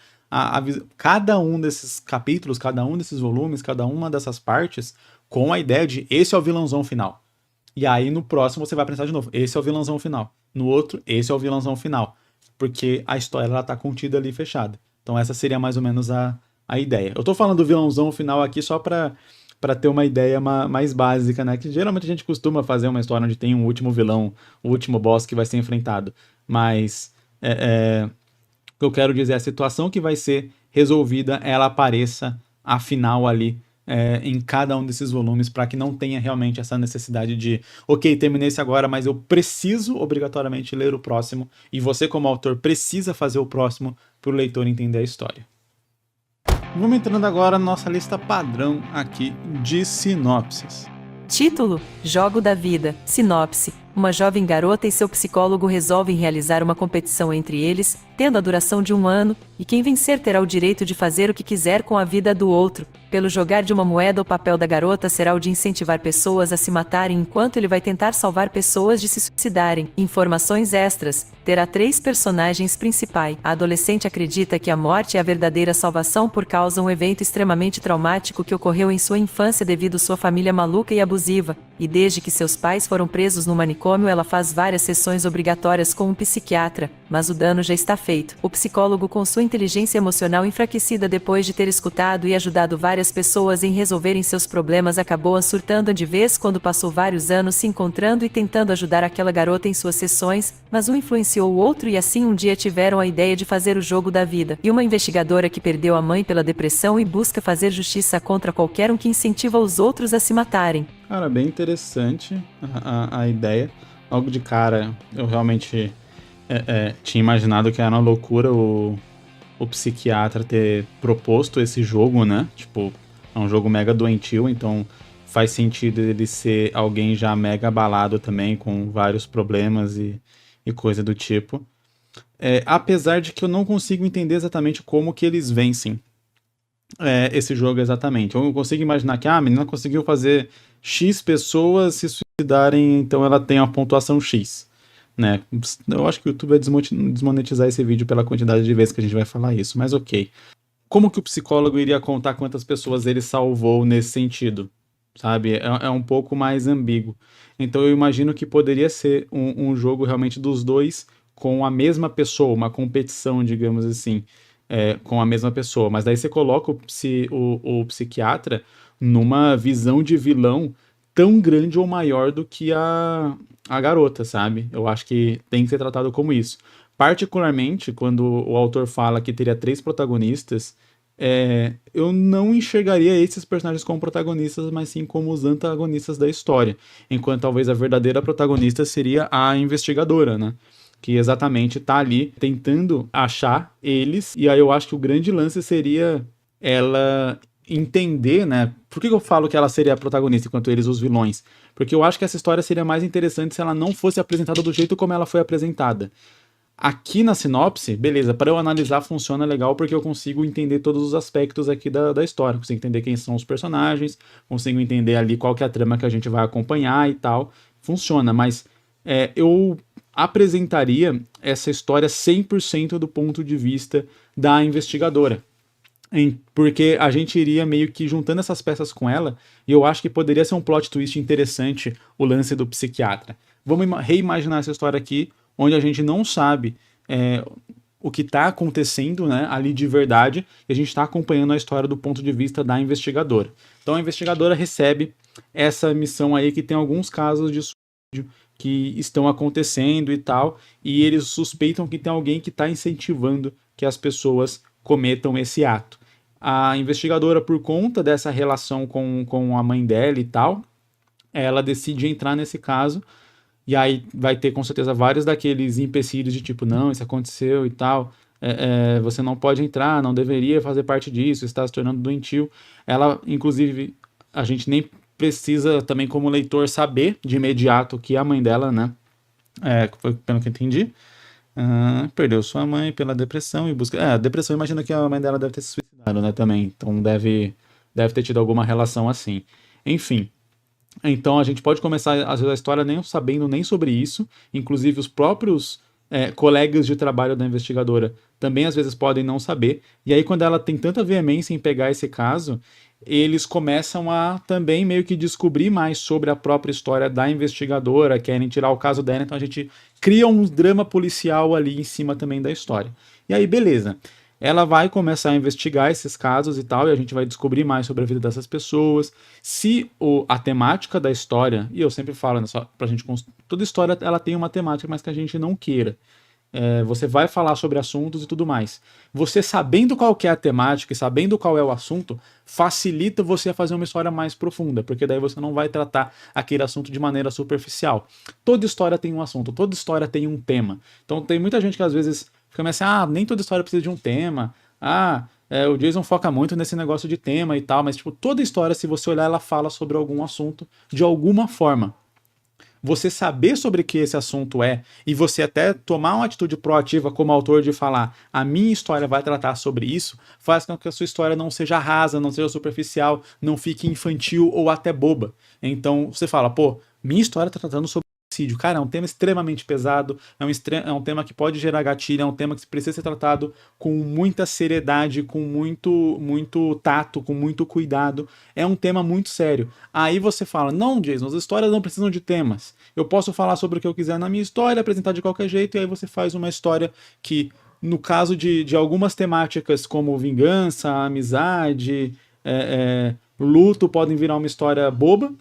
cada um desses capítulos, cada um desses volumes, cada uma dessas partes com a ideia de esse é o vilãozão final. E aí no próximo você vai pensar de novo, esse é o vilãozão final. No outro, esse é o vilãozão final. Porque a história ela tá contida ali fechada. Então essa seria mais ou menos a ideia. Eu tô falando do vilãozão final aqui só pra ter uma ideia mais básica, né? Que geralmente a gente costuma fazer uma história onde tem um último vilão, o último boss que vai ser enfrentado. Mas o que eu quero dizer é a situação que vai ser resolvida, ela apareça afinal ali em cada um desses volumes, para que não tenha realmente essa necessidade de ok, terminei esse agora, mas eu preciso obrigatoriamente ler o próximo, e você como autor precisa fazer o próximo para o leitor entender a história. Vamos entrando agora na nossa lista padrão aqui de sinopses. Título: Jogo da Vida. Sinopse: uma jovem garota e seu psicólogo resolvem realizar uma competição entre eles, tendo a duração de 1 ano, e quem vencer terá o direito de fazer o que quiser com a vida do outro. Pelo jogar de uma moeda, o papel da garota será o de incentivar pessoas a se matarem, enquanto ele vai tentar salvar pessoas de se suicidarem. Informações extras: terá 3 personagens principais. A adolescente acredita que a morte é a verdadeira salvação por causa de um evento extremamente traumático que ocorreu em sua infância devido à sua família maluca e abusiva, e desde que seus pais foram presos no manicômio ela faz várias sessões obrigatórias com um psiquiatra, mas o dano já está feito. O psicólogo, com sua inteligência emocional enfraquecida depois de ter escutado e ajudado várias pessoas em resolverem seus problemas, acabou surtando de vez quando passou vários anos se encontrando e tentando ajudar aquela garota em suas sessões, mas um influenciou o outro e assim um dia tiveram a ideia de fazer o jogo da vida. E uma investigadora que perdeu a mãe pela depressão e busca fazer justiça contra qualquer um que incentiva os outros a se matarem. Cara, bem interessante a ideia. Logo de cara, eu realmente tinha imaginado que era uma loucura o psiquiatra ter proposto esse jogo, né? Tipo, é um jogo mega doentio, então faz sentido ele ser alguém já mega abalado também, com vários problemas e coisa do tipo. Apesar de que eu não consigo entender exatamente como que eles vencem. esse jogo exatamente. Eu consigo imaginar que a menina conseguiu fazer X pessoas se suicidarem, então ela tem uma pontuação X. Né? Eu acho que o YouTube vai desmonetizar esse vídeo pela quantidade de vezes que a gente vai falar isso, mas ok. Como que o psicólogo iria contar quantas pessoas ele salvou nesse sentido? Sabe? É um pouco mais ambíguo. Então eu imagino que poderia ser um jogo realmente dos dois com a mesma pessoa, uma competição, digamos assim, com a mesma pessoa. Mas daí você coloca o psiquiatra numa visão de vilão tão grande ou maior do que a garota, sabe? Eu acho que tem que ser tratado como isso. Particularmente, quando o autor fala que teria 3 protagonistas, eu não enxergaria esses personagens como protagonistas, mas sim como os antagonistas da história. Enquanto talvez a verdadeira protagonista seria a investigadora, né? Que exatamente tá ali tentando achar eles. E aí eu acho que o grande lance seria ela entender, né? Por que eu falo que ela seria a protagonista enquanto eles os vilões? Porque eu acho que essa história seria mais interessante se ela não fosse apresentada do jeito como ela foi apresentada. Aqui na sinopse, beleza, para eu analisar funciona legal porque eu consigo entender todos os aspectos aqui da história, consigo entender quem são os personagens, consigo entender ali qual que é a trama que a gente vai acompanhar e tal, funciona, mas eu apresentaria essa história 100% do ponto de vista da investigadora, porque a gente iria meio que juntando essas peças com ela, e eu acho que poderia ser um plot twist interessante o lance do psiquiatra. Vamos reimaginar essa história aqui, onde a gente não sabe o que está acontecendo, né, ali de verdade, e a gente está acompanhando a história do ponto de vista da investigadora. Então a investigadora recebe essa missão aí que tem alguns casos de suicídio que estão acontecendo e tal, e eles suspeitam que tem alguém que está incentivando que as pessoas cometam esse ato. A investigadora, por conta dessa relação com a mãe dela e tal, ela decide entrar nesse caso, e aí vai ter com certeza vários daqueles empecilhos de tipo, não, isso aconteceu e tal, você não pode entrar, não deveria fazer parte disso, está se tornando doentio. Ela, inclusive, a gente nem precisa também como leitor saber de imediato que a mãe dela, né, foi pelo que eu entendi, perdeu sua mãe pela depressão e busca. A depressão, imagina que a mãe dela deve ter se suicidado, né, também. Então deve ter tido alguma relação assim. Enfim. Então a gente pode começar, às vezes, a história nem sabendo nem sobre isso. Inclusive, os próprios colegas de trabalho da investigadora também às vezes podem não saber. E aí, quando ela tem tanta veemência em pegar esse caso, eles começam a também meio que descobrir mais sobre a própria história da investigadora, querem tirar o caso dela, então a gente cria um drama policial ali em cima também da história. E aí, beleza. Ela vai começar a investigar esses casos e tal, e a gente vai descobrir mais sobre a vida dessas pessoas. Se a temática da história, e eu sempre falo, né, só pra gente, toda história ela tem uma temática, mas que a gente não queira. Você vai falar sobre assuntos e tudo mais. Você sabendo qual que é a temática e sabendo qual é o assunto, facilita você a fazer uma história mais profunda, porque daí você não vai tratar aquele assunto de maneira superficial. Toda história tem um assunto, toda história tem um tema. Então tem muita gente que às vezes fica meio assim, nem toda história precisa de um tema, o Jason foca muito nesse negócio de tema e tal, mas tipo, toda história, se você olhar, ela fala sobre algum assunto de alguma forma. Você saber sobre o que esse assunto é e você até tomar uma atitude proativa como autor de falar a minha história vai tratar sobre isso, faz com que a sua história não seja rasa, não seja superficial, não fique infantil ou até boba. Então você fala, pô, minha história está tratando sobre suicídio. Cara, é um tema extremamente pesado, é um tema que pode gerar gatilho, é um tema que precisa ser tratado com muita seriedade, com muito tato, com muito cuidado. É um tema muito sério. Aí você fala, não, Jason, as histórias não precisam de temas. Eu posso falar sobre o que eu quiser na minha história, apresentar de qualquer jeito, e aí você faz uma história que, no caso de algumas temáticas como vingança, amizade, luto, podem virar uma história boba,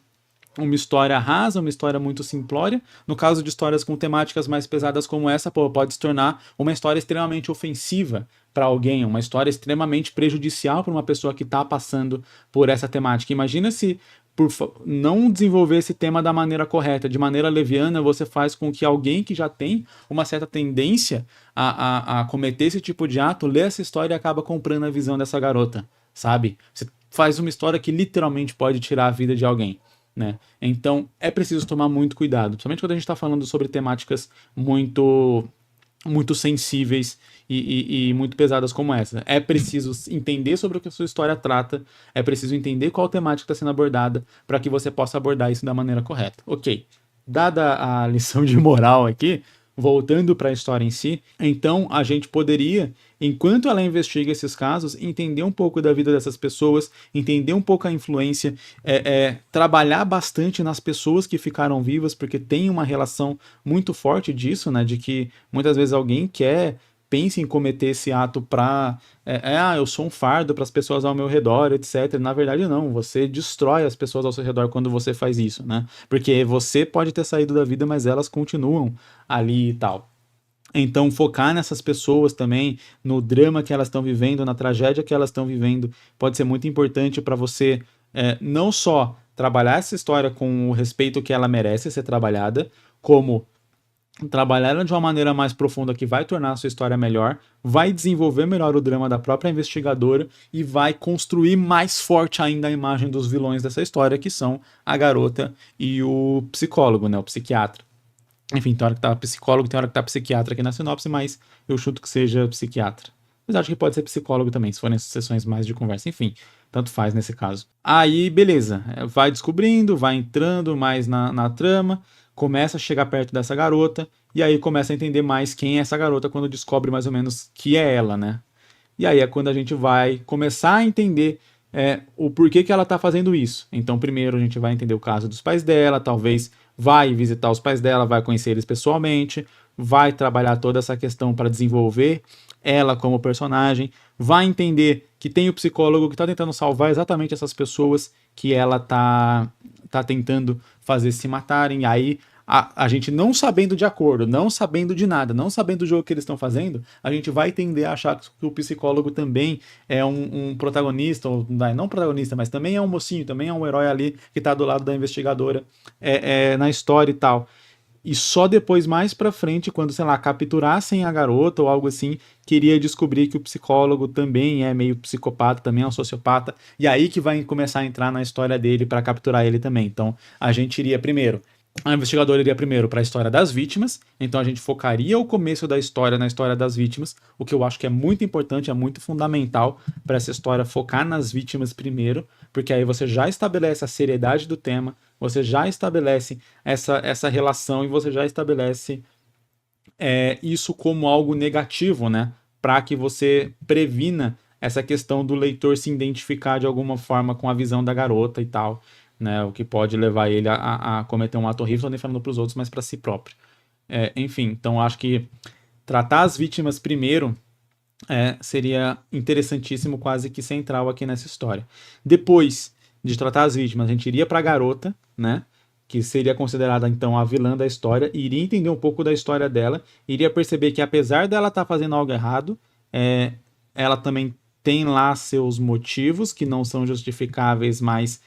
uma história rasa, uma história muito simplória. No caso de histórias com temáticas mais pesadas como essa, pode se tornar uma história extremamente ofensiva para alguém, uma história extremamente prejudicial para uma pessoa que está passando por essa temática. Imagina se, por não desenvolver esse tema da maneira correta, de maneira leviana, você faz com que alguém que já tem uma certa tendência a cometer esse tipo de ato, lê essa história e acaba comprando a visão dessa garota, sabe? Você faz uma história que literalmente pode tirar a vida de alguém. Né? Então é preciso tomar muito cuidado, principalmente quando a gente está falando sobre temáticas muito muito sensíveis e muito pesadas como essa. É preciso entender sobre o que a sua história trata, é preciso entender qual temática está sendo abordada para que você possa abordar isso da maneira correta. Ok, dada a lição de moral aqui, voltando para a história em si, então a gente poderia, enquanto ela investiga esses casos, entender um pouco da vida dessas pessoas, entender um pouco a influência, trabalhar bastante nas pessoas que ficaram vivas, porque tem uma relação muito forte disso, né, de que muitas vezes alguém pensa em cometer esse ato para eu sou um fardo para as pessoas ao meu redor, etc. Na verdade, não. Você destrói as pessoas ao seu redor quando você faz isso, né? Porque você pode ter saído da vida, mas elas continuam ali e tal. Então, focar nessas pessoas também, no drama que elas estão vivendo, na tragédia que elas estão vivendo, pode ser muito importante para você não só trabalhar essa história com o respeito que ela merece ser trabalhada, como trabalhar ela de uma maneira mais profunda que vai tornar a sua história melhor, vai desenvolver melhor o drama da própria investigadora e vai construir mais forte ainda a imagem dos vilões dessa história, que são a garota e o psicólogo, né, o psiquiatra. Enfim, tem hora que tá psicólogo, tem hora que tá psiquiatra aqui na sinopse, mas eu chuto que seja psiquiatra. Mas acho que pode ser psicólogo também, se forem sessões mais de conversa. Enfim, tanto faz nesse caso. Aí, beleza. Vai descobrindo, vai entrando mais na trama, começa a chegar perto dessa garota, e aí começa a entender mais quem é essa garota quando descobre mais ou menos que é ela, né? E aí é quando a gente vai começar a entender o porquê que ela tá fazendo isso. Então, primeiro a gente vai entender o caso dos pais dela, talvez vai visitar os pais dela, vai conhecer eles pessoalmente, vai trabalhar toda essa questão para desenvolver ela como personagem, vai entender que tem o psicólogo que está tentando salvar exatamente essas pessoas que ela tá tentando fazer se matarem. E aí a gente não sabendo de acordo, não sabendo de nada, não sabendo do jogo que eles estão fazendo, a gente vai tender a achar que o psicólogo também é um protagonista, ou não protagonista, mas também é um mocinho, também é um herói ali que tá do lado da investigadora na história e tal. E só depois, mais pra frente, quando, sei lá, capturassem a garota ou algo assim, queria descobrir que o psicólogo também é meio psicopata, também é um sociopata, e aí que vai começar a entrar na história dele pra capturar ele também. Então, a investigadora iria primeiro para a história das vítimas, então a gente focaria o começo da história na história das vítimas, o que eu acho que é muito importante, é muito fundamental para essa história focar nas vítimas primeiro, porque aí você já estabelece a seriedade do tema, você já estabelece essa relação e você já estabelece isso como algo negativo, né? Para que você previna essa questão do leitor se identificar de alguma forma com a visão da garota e tal, né? O que pode levar ele a cometer um ato horrível, nem falando para os outros, mas para si próprio. Enfim, então acho que tratar as vítimas primeiro seria interessantíssimo, quase que central aqui nessa história. Depois de tratar as vítimas, a gente iria para a garota, né? Que seria considerada então a vilã da história, iria entender um pouco da história dela, iria perceber que apesar dela estar fazendo algo errado, ela também tem lá seus motivos que não são justificáveis, mas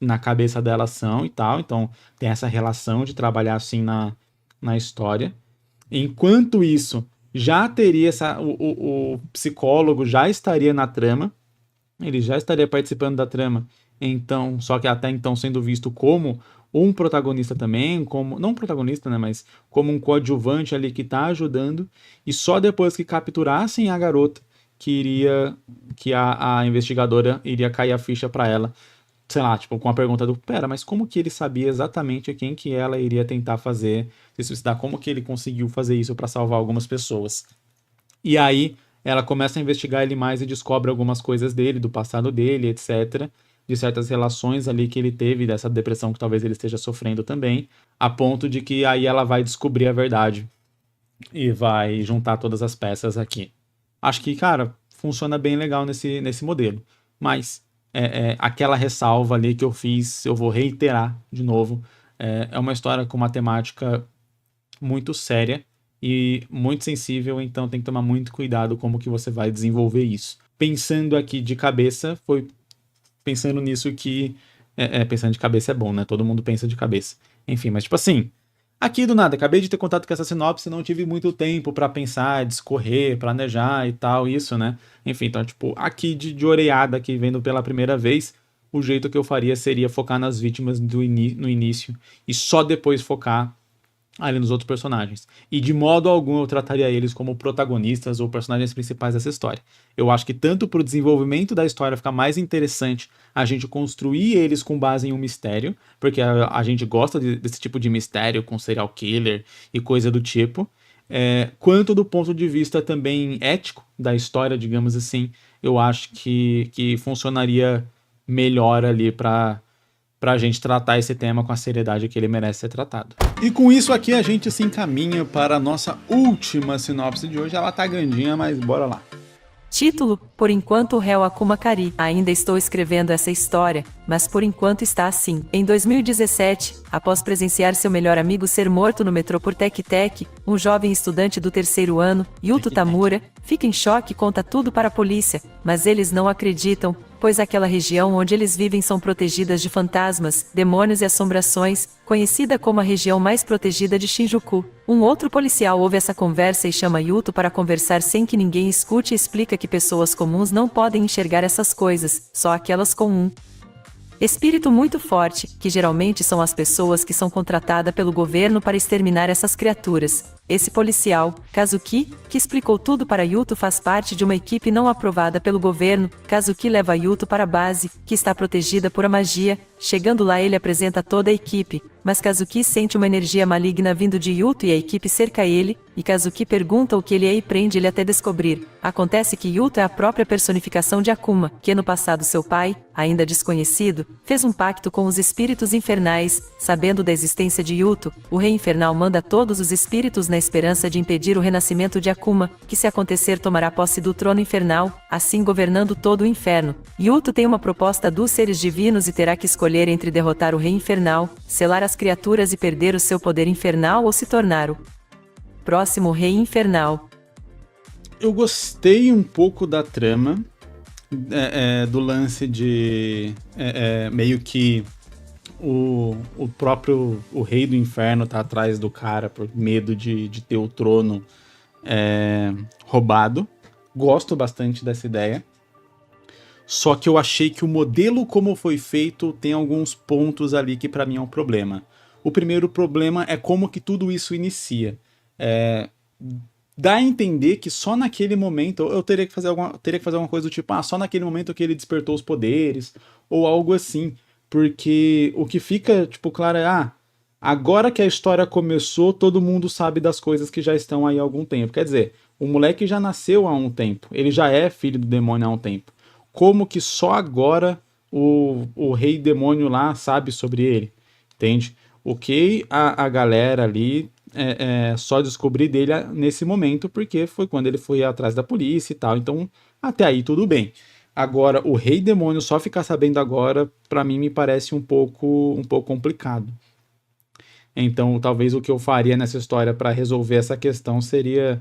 na cabeça dela são e tal, então tem essa relação de trabalhar assim na história. Enquanto isso, já teria o psicólogo já estaria na trama, ele já estaria participando da trama, então, só que até então sendo visto como um protagonista também, como não protagonista, né, mas como um coadjuvante ali que está ajudando, e só depois que capturassem a garota que a investigadora iria cair a ficha para ela, sei lá, tipo, com a pergunta pera, mas como que ele sabia exatamente quem que ela iria tentar se suicidar, como que ele conseguiu fazer isso para salvar algumas pessoas? E aí ela começa a investigar ele mais e descobre algumas coisas dele, do passado dele, etc., de certas relações ali que ele teve, dessa depressão que talvez ele esteja sofrendo também, a ponto de que aí ela vai descobrir a verdade e vai juntar todas as peças aqui. Acho que, cara, funciona bem legal nesse modelo, mas aquela ressalva ali que eu fiz, eu vou reiterar de novo, é uma história com uma temática muito séria e muito sensível, então tem que tomar muito cuidado como que você vai desenvolver isso. Pensando aqui de cabeça, foi pensando nisso que... pensando de cabeça é bom, né? Todo mundo pensa de cabeça. Enfim, mas tipo assim, aqui do nada, acabei de ter contato com essa sinopse, não tive muito tempo pra pensar, discorrer, planejar e tal, isso, né? Enfim, então, tipo, aqui de orelhada, aqui vendo pela primeira vez, o jeito que eu faria seria focar nas vítimas no início e só depois focar ali nos outros personagens. E de modo algum eu trataria eles como protagonistas ou personagens principais dessa história. Eu acho que tanto pro desenvolvimento da história ficar mais interessante a gente construir eles com base em um mistério, porque a gente gosta desse tipo de mistério com serial killer e coisa do tipo, quanto do ponto de vista também ético da história, digamos assim, eu acho que funcionaria melhor ali pra gente tratar esse tema com a seriedade que ele merece ser tratado. E com isso aqui a gente se encaminha para a nossa última sinopse de hoje. Ela tá grandinha, mas bora lá. Título: Por enquanto o réu Akuma Kari. Ainda estou escrevendo essa história, mas por enquanto está assim. Em 2017, após presenciar seu melhor amigo ser morto no metrô por Tec-Tec, um jovem estudante do 3º ano, Yuto Tamura, fica em choque e conta tudo para a polícia, mas eles não acreditam, pois aquela região onde eles vivem são protegidas de fantasmas, demônios e assombrações, conhecida como a região mais protegida de Shinjuku. Um outro policial ouve essa conversa e chama Yuto para conversar sem que ninguém escute e explica que pessoas comuns não podem enxergar essas coisas, só aquelas com um espírito muito forte, que geralmente são as pessoas que são contratadas pelo governo para exterminar essas criaturas. Esse policial, Kazuki, que explicou tudo para Yuto, faz parte de uma equipe não aprovada pelo governo. Kazuki leva Yuto para a base, que está protegida por a magia. Chegando lá ele apresenta toda a equipe, mas Kazuki sente uma energia maligna vindo de Yuto e a equipe cerca ele, e Kazuki pergunta o que ele é e prende ele até descobrir. Acontece que Yuto é a própria personificação de Akuma, que no passado seu pai, ainda desconhecido, fez um pacto com os espíritos infernais. Sabendo da existência de Yuto, o rei infernal manda todos os espíritos na esperança de impedir o renascimento de Akuma, que se acontecer tomará posse do trono infernal, assim governando todo o inferno. Yuto tem uma proposta dos seres divinos e terá que escolher entre derrotar o rei infernal, selar as criaturas e perder o seu poder infernal ou se tornar o próximo rei infernal. Eu gostei um pouco da trama, do lance de meio que o próprio rei do inferno tá atrás do cara por medo de ter o trono roubado. Gosto bastante dessa ideia. Só que eu achei que o modelo como foi feito tem alguns pontos ali que pra mim é um problema. O primeiro problema é como que tudo isso inicia. Dá a entender que só naquele momento eu teria que fazer alguma coisa do tipo, só naquele momento que ele despertou os poderes, ou algo assim. Porque o que fica, tipo, claro é, agora que a história começou, todo mundo sabe das coisas que já estão aí há algum tempo. Quer dizer, o moleque já nasceu há um tempo, ele já é filho do demônio há um tempo. Como que só agora o rei demônio lá sabe sobre ele, entende? Ok, a galera ali só descobrir dele nesse momento, porque foi quando ele foi atrás da polícia e tal, então até aí tudo bem. Agora, o rei demônio só ficar sabendo agora, pra mim me parece um pouco complicado. Então, talvez o que eu faria nessa história pra resolver essa questão seria,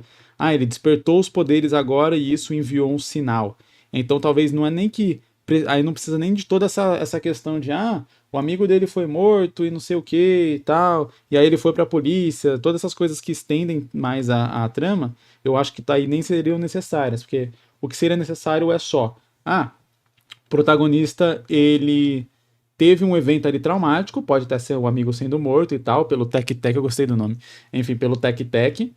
ele despertou os poderes agora e isso enviou um sinal. Então, talvez não é nem que... Aí não precisa nem de toda essa questão de, o amigo dele foi morto e não sei o que e tal, e aí ele foi pra polícia, todas essas coisas que estendem mais a trama, eu acho que aí nem seriam necessárias, porque o que seria necessário é só, o protagonista, ele teve um evento ali traumático, pode até ser o amigo sendo morto e tal, pelo Tec-Tec, eu gostei do nome, enfim, pelo Tec-Tec,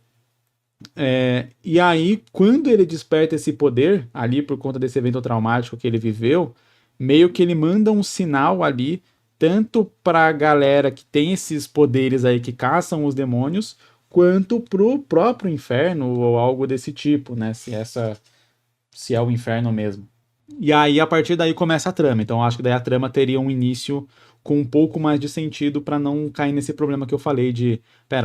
e aí, quando ele desperta esse poder, ali por conta desse evento traumático que ele viveu, meio que ele manda um sinal ali, tanto pra galera que tem esses poderes aí que caçam os demônios, quanto pro próprio inferno ou algo desse tipo, né? Se é o inferno mesmo. E aí, a partir daí, começa a trama. Então, acho que daí a trama teria um início com um pouco mais de sentido pra não cair nesse problema que eu falei de,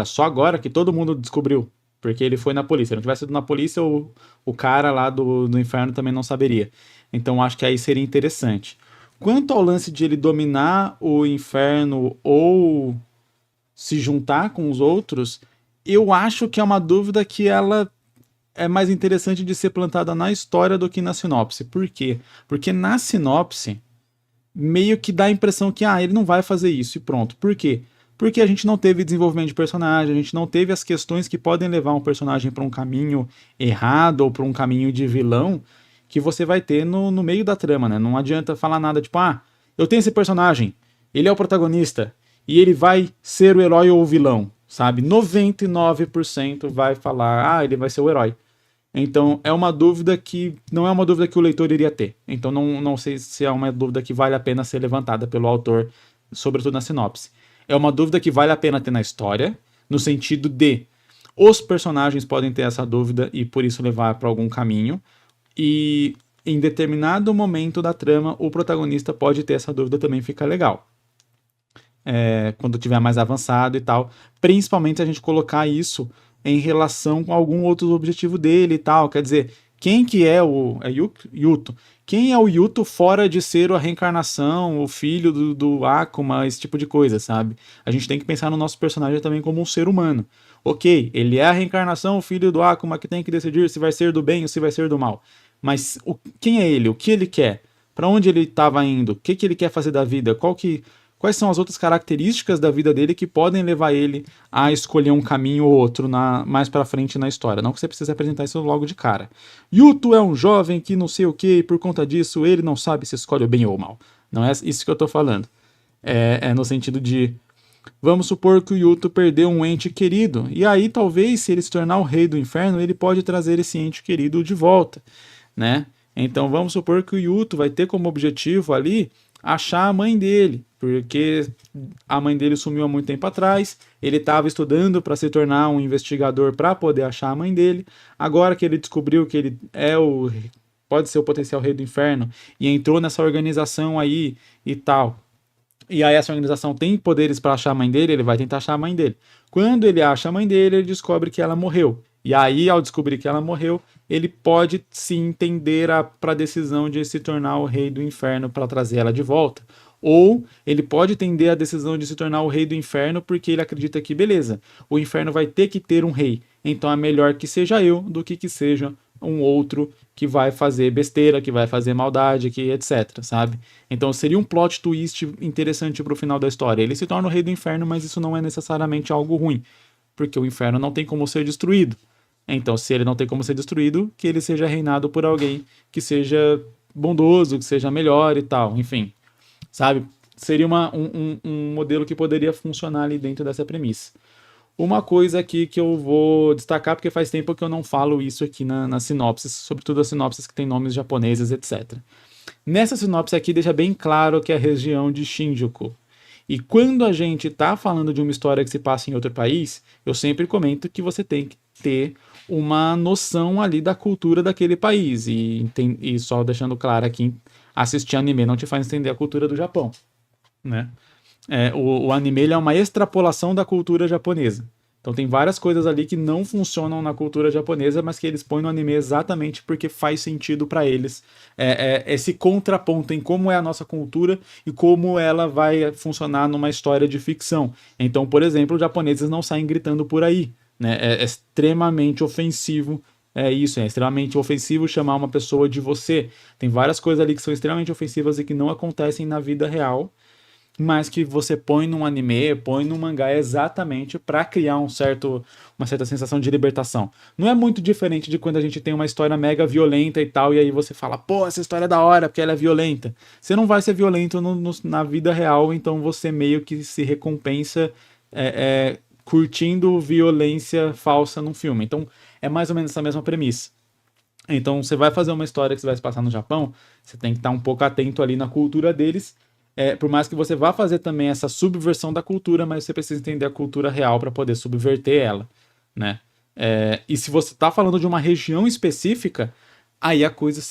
só agora que todo mundo descobriu. Porque ele foi na polícia. Se não tivesse ido na polícia, o cara lá do inferno também não saberia. Então acho que aí seria interessante. Quanto ao lance de ele dominar o inferno ou se juntar com os outros, eu acho que é uma dúvida que ela é mais interessante de ser plantada na história do que na sinopse. Por quê? Porque na sinopse, meio que dá a impressão que ele não vai fazer isso e pronto. Por quê? Porque a gente não teve desenvolvimento de personagem, a gente não teve as questões que podem levar um personagem para um caminho errado ou para um caminho de vilão que você vai ter no meio da trama, né? Não adianta falar nada tipo, eu tenho esse personagem, ele é o protagonista e ele vai ser o herói ou o vilão. sabe? 99% vai falar, ele vai ser o herói. Então, é uma dúvida que não é uma dúvida que o leitor iria ter. Então, não sei se é uma dúvida que vale a pena ser levantada pelo autor, sobretudo na sinopse. É uma dúvida que vale a pena ter na história, no sentido de os personagens podem ter essa dúvida e por isso levar para algum caminho, e em determinado momento da trama o protagonista pode ter essa dúvida também, fica legal. Quando tiver mais avançado e tal, principalmente se a gente colocar isso em relação com algum outro objetivo dele e tal, quer dizer, quem que é o Yuto? Quem é o Yuto fora de ser a reencarnação, o filho do Akuma, esse tipo de coisa, sabe? A gente tem que pensar no nosso personagem também como um ser humano. Ok, ele é a reencarnação, o filho do Akuma que tem que decidir se vai ser do bem ou se vai ser do mal. Mas quem é ele? O que ele quer? Para onde ele estava indo? O que ele quer fazer da vida? Quais são as outras características da vida dele que podem levar ele a escolher um caminho ou outro mais pra frente na história? Não que você precise apresentar isso logo de cara. Yuto é um jovem que não sei o que, e por conta disso ele não sabe se escolhe o bem ou o mal. Não é isso que eu tô falando. É no sentido de, vamos supor que o Yuto perdeu um ente querido, e aí talvez, se ele se tornar o rei do inferno, ele pode trazer esse ente querido de volta, né? Então vamos supor que o Yuto vai ter como objetivo ali achar a mãe dele, porque a mãe dele sumiu há muito tempo atrás, ele estava estudando para se tornar um investigador para poder achar a mãe dele, agora que ele descobriu que ele pode ser o potencial rei do inferno, e entrou nessa organização aí e tal, e aí essa organização tem poderes para achar a mãe dele, ele vai tentar achar a mãe dele. Quando ele acha a mãe dele, ele descobre que ela morreu. E aí, ao descobrir que ela morreu, ele pode sim entender para a decisão de se tornar o rei do inferno para trazer ela de volta. Ou ele pode tender a decisão de se tornar o rei do inferno porque ele acredita que, beleza, o inferno vai ter que ter um rei. Então é melhor que seja eu do que seja um outro que vai fazer besteira, que vai fazer maldade, que etc, sabe? Então seria um plot twist interessante pro final da história. Ele se torna o rei do inferno, mas isso não é necessariamente algo ruim, porque o inferno não tem como ser destruído. Então, se ele não tem como ser destruído, que ele seja reinado por alguém que seja bondoso, que seja melhor e tal, enfim, sabe? Seria um modelo que poderia funcionar ali dentro dessa premissa. Uma coisa aqui que eu vou destacar, porque faz tempo que eu não falo isso aqui na sinopse, sobretudo as sinopses que tem nomes japoneses, etc. Nessa sinopse aqui deixa bem claro que é a região de Shinjuku. E quando a gente está falando de uma história que se passa em outro país, eu sempre comento que você tem que ter uma noção ali da cultura daquele país. E só deixando claro aqui, assistir anime não te faz entender a cultura do Japão, né? O anime ele é uma extrapolação da cultura japonesa. Então tem várias coisas ali que não funcionam na cultura japonesa, mas que eles põem no anime exatamente porque faz sentido para eles. Esse contraponto em como é a nossa cultura e como ela vai funcionar numa história de ficção. Então, por exemplo, os japoneses não saem gritando por aí, né? É extremamente ofensivo. É extremamente ofensivo chamar uma pessoa de você. Tem várias coisas ali que são extremamente ofensivas e que não acontecem na vida real, mas que você põe num anime, põe num mangá exatamente para criar uma certa sensação de libertação. Não é muito diferente de quando a gente tem uma história mega violenta e tal, e aí você fala, pô, essa história é da hora porque ela é violenta. Você não vai ser violento na vida real, então você meio que se recompensa curtindo violência falsa num filme. Então é mais ou menos essa mesma premissa. Então você vai fazer uma história que você vai se passar no Japão, você tem que estar um pouco atento ali na cultura deles. Por mais que você vá fazer também essa subversão da cultura, mas você precisa entender a cultura real para poder subverter ela, né? E se você está falando de uma região específica, aí a coisa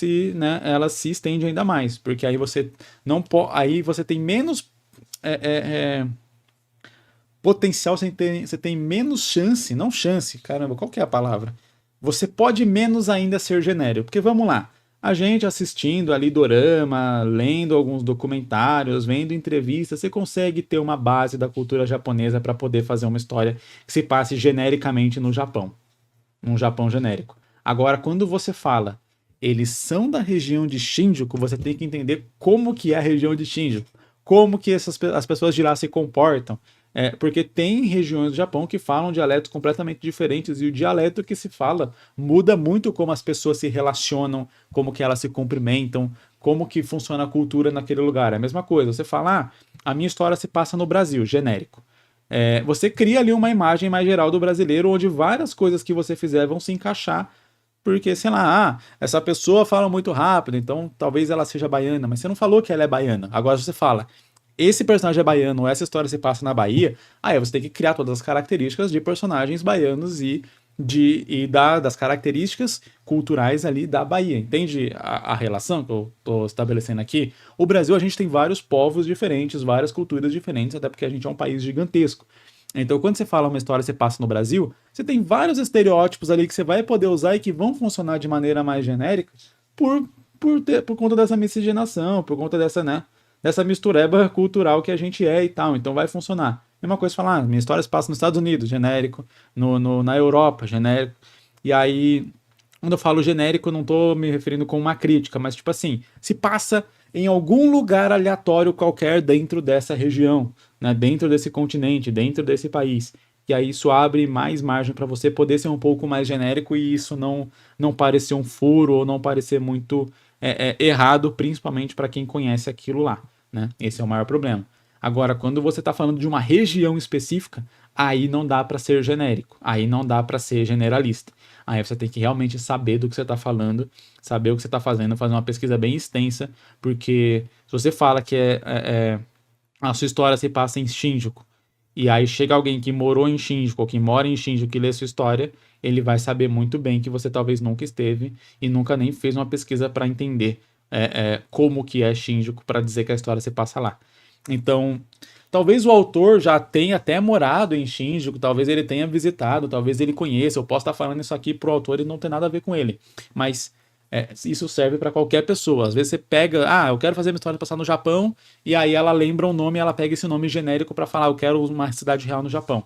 ela se estende ainda mais, porque aí você não aí você tem menos potencial, você tem menos chance, não chance, caramba, qual que é a palavra? Você pode menos ainda ser genérico, porque vamos lá. A gente assistindo ali dorama, lendo alguns documentários, vendo entrevistas, você consegue ter uma base da cultura japonesa para poder fazer uma história que se passe genericamente no Japão. Num Japão genérico. Agora, quando você fala, eles são da região de Shinjuku, você tem que entender como que é a região de Shinjuku. Como que as pessoas de lá se comportam. Porque tem regiões do Japão que falam dialetos completamente diferentes e o dialeto que se fala muda muito como as pessoas se relacionam, como que elas se cumprimentam, como que funciona a cultura naquele lugar. É a mesma coisa, você fala, a minha história se passa no Brasil, genérico. você cria ali uma imagem mais geral do brasileiro, onde várias coisas que você fizer vão se encaixar, porque, sei lá, essa pessoa fala muito rápido, então talvez ela seja baiana, mas você não falou que ela é baiana. Agora você fala, esse personagem é baiano, ou essa história se passa na Bahia, aí você tem que criar todas as características de personagens baianos das características culturais ali da Bahia. Entende a relação que eu estou estabelecendo aqui? O Brasil, a gente tem vários povos diferentes, várias culturas diferentes, até porque a gente é um país gigantesco. Então, quando você fala uma história que você passa no Brasil, você tem vários estereótipos ali que você vai poder usar e que vão funcionar de maneira mais genérica por conta dessa miscigenação, por conta dessa mistureba cultural que a gente é e tal. Então vai funcionar. Mesma coisa falar, minha história se passa nos Estados Unidos, genérico, na Europa, genérico. E aí, quando eu falo genérico, eu não tô me referindo com uma crítica, mas tipo assim, se passa em algum lugar aleatório qualquer dentro dessa região, né, dentro desse continente, dentro desse país. E aí isso abre mais margem para você poder ser um pouco mais genérico e isso não parecer um furo ou não parecer muito errado, principalmente para quem conhece aquilo lá, né? Esse é o maior problema. Agora, quando você está falando de uma região específica, aí não dá para ser genérico, aí não dá para ser generalista. Aí você tem que realmente saber do que você está falando, saber o que você está fazendo, fazer uma pesquisa bem extensa, porque se você fala que a sua história se passa em Shinjuku, e aí chega alguém que morou em Shinjuku, ou que mora em Shinjuku e lê sua história, ele vai saber muito bem que você talvez nunca esteve e nunca nem fez uma pesquisa para entender como que é Shinjuku para dizer que a história se passa lá. Então, talvez o autor já tenha até morado em Shinjuku, talvez ele tenha visitado, talvez ele conheça, eu posso estar falando isso aqui pro autor e não tem nada a ver com ele, mas isso serve para qualquer pessoa. Às vezes você pega, eu quero fazer minha história passar no Japão, e aí ela lembra um nome e ela pega esse nome genérico para falar, eu quero uma cidade real no Japão.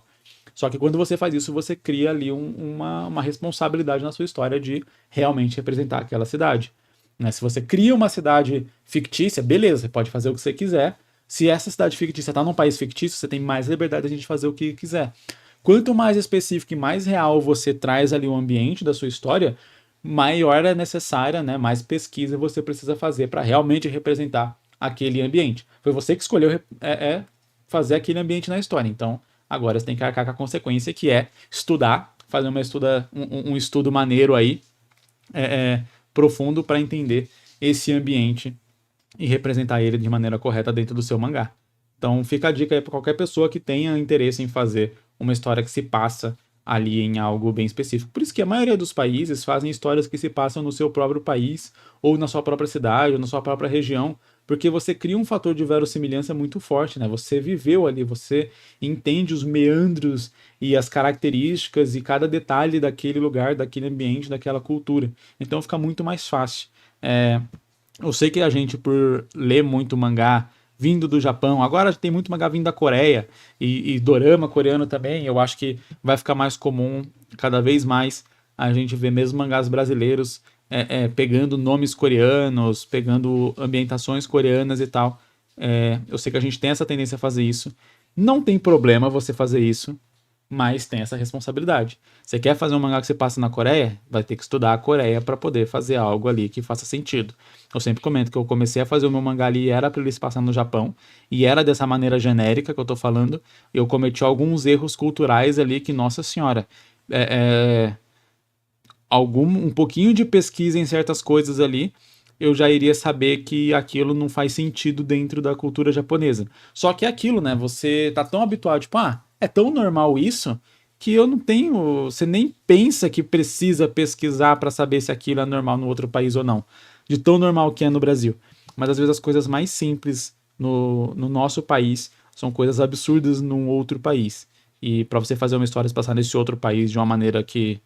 Só que quando você faz isso, você cria ali uma responsabilidade na sua história de realmente representar aquela cidade. Né? Se você cria uma cidade fictícia, beleza, você pode fazer o que você quiser. Se essa cidade fictícia está num país fictício, você tem mais liberdade de fazer o que quiser. Quanto mais específico e mais real você traz ali o ambiente da sua história, maior é necessária, né, mais pesquisa você precisa fazer para realmente representar aquele ambiente. Foi você que escolheu fazer aquele ambiente na história. Então, agora você tem que arcar com a consequência, que é estudar, fazer um estudo maneiro aí, profundo, para entender esse ambiente e representar ele de maneira correta dentro do seu mangá. Então fica a dica aí para qualquer pessoa que tenha interesse em fazer uma história que se passa ali em algo bem específico. Por isso que a maioria dos países fazem histórias que se passam no seu próprio país, ou na sua própria cidade, ou na sua própria região, porque você cria um fator de verossimilhança muito forte, né? Você viveu ali, você entende os meandros e as características e cada detalhe daquele lugar, daquele ambiente, daquela cultura. Então fica muito mais fácil. Eu sei que a gente, por ler muito mangá vindo do Japão, agora tem muito mangá vindo da Coreia e dorama coreano também, eu acho que vai ficar mais comum, cada vez mais, a gente ver mesmo mangás brasileiros pegando nomes coreanos, pegando ambientações coreanas e tal. Eu sei que a gente tem essa tendência a fazer isso. Não tem problema você fazer isso, mas tem essa responsabilidade. Você quer fazer um mangá que você passa na Coreia? Vai ter que estudar a Coreia para poder fazer algo ali que faça sentido. Eu sempre comento que eu comecei a fazer o meu mangá ali, era para ele se passar no Japão, e era dessa maneira genérica que eu tô falando. Eu cometi alguns erros culturais ali que, nossa senhora, um pouquinho de pesquisa em certas coisas ali, eu já iria saber que aquilo não faz sentido dentro da cultura japonesa. Só que é aquilo, né? Você tá tão habituado, tipo, é tão normal isso que eu não tenho. Você nem pensa que precisa pesquisar para saber se aquilo é normal no outro país ou não. De tão normal que é no Brasil. Mas às vezes as coisas mais simples no nosso país são coisas absurdas num outro país. E para você fazer uma história se passar nesse outro país de uma maneira que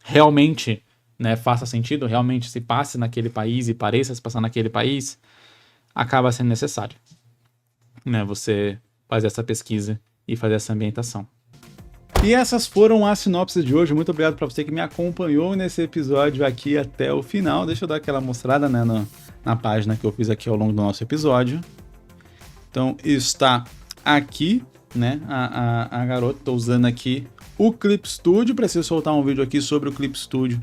realmente, né, faça sentido, realmente se passe naquele país e pareça se passar naquele país, acaba sendo necessário, né, você fazer essa pesquisa e fazer essa ambientação. E essas foram as sinopses de hoje. Muito obrigado para você que me acompanhou nesse episódio aqui até o final. Deixa eu dar aquela mostrada, né, na página que eu fiz aqui ao longo do nosso episódio. Então está aqui, né, a garota. Estou usando aqui o Clip Studio. Preciso soltar um vídeo aqui sobre o Clip Studio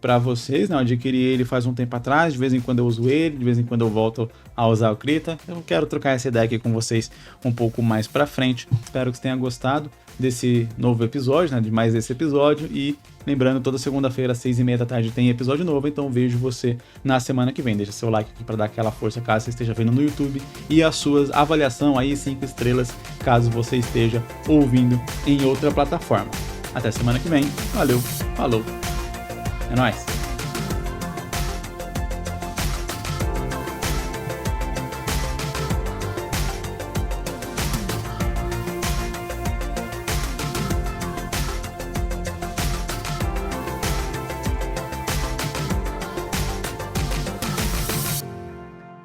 para vocês, né? Eu adquiri ele faz um tempo atrás, de vez em quando eu uso ele, de vez em quando eu volto a usar o Krita. Eu quero trocar essa ideia aqui com vocês um pouco mais para frente. Espero que vocês tenham gostado desse novo episódio, né? De mais esse episódio. E lembrando, toda segunda-feira, às 6h30 da tarde, tem episódio novo, então vejo você na semana que vem. Deixa seu like aqui para dar aquela força caso você esteja vendo no YouTube e a sua avaliação aí, 5 estrelas, caso você esteja ouvindo em outra plataforma. Até semana que vem. Valeu, falou, é nóis!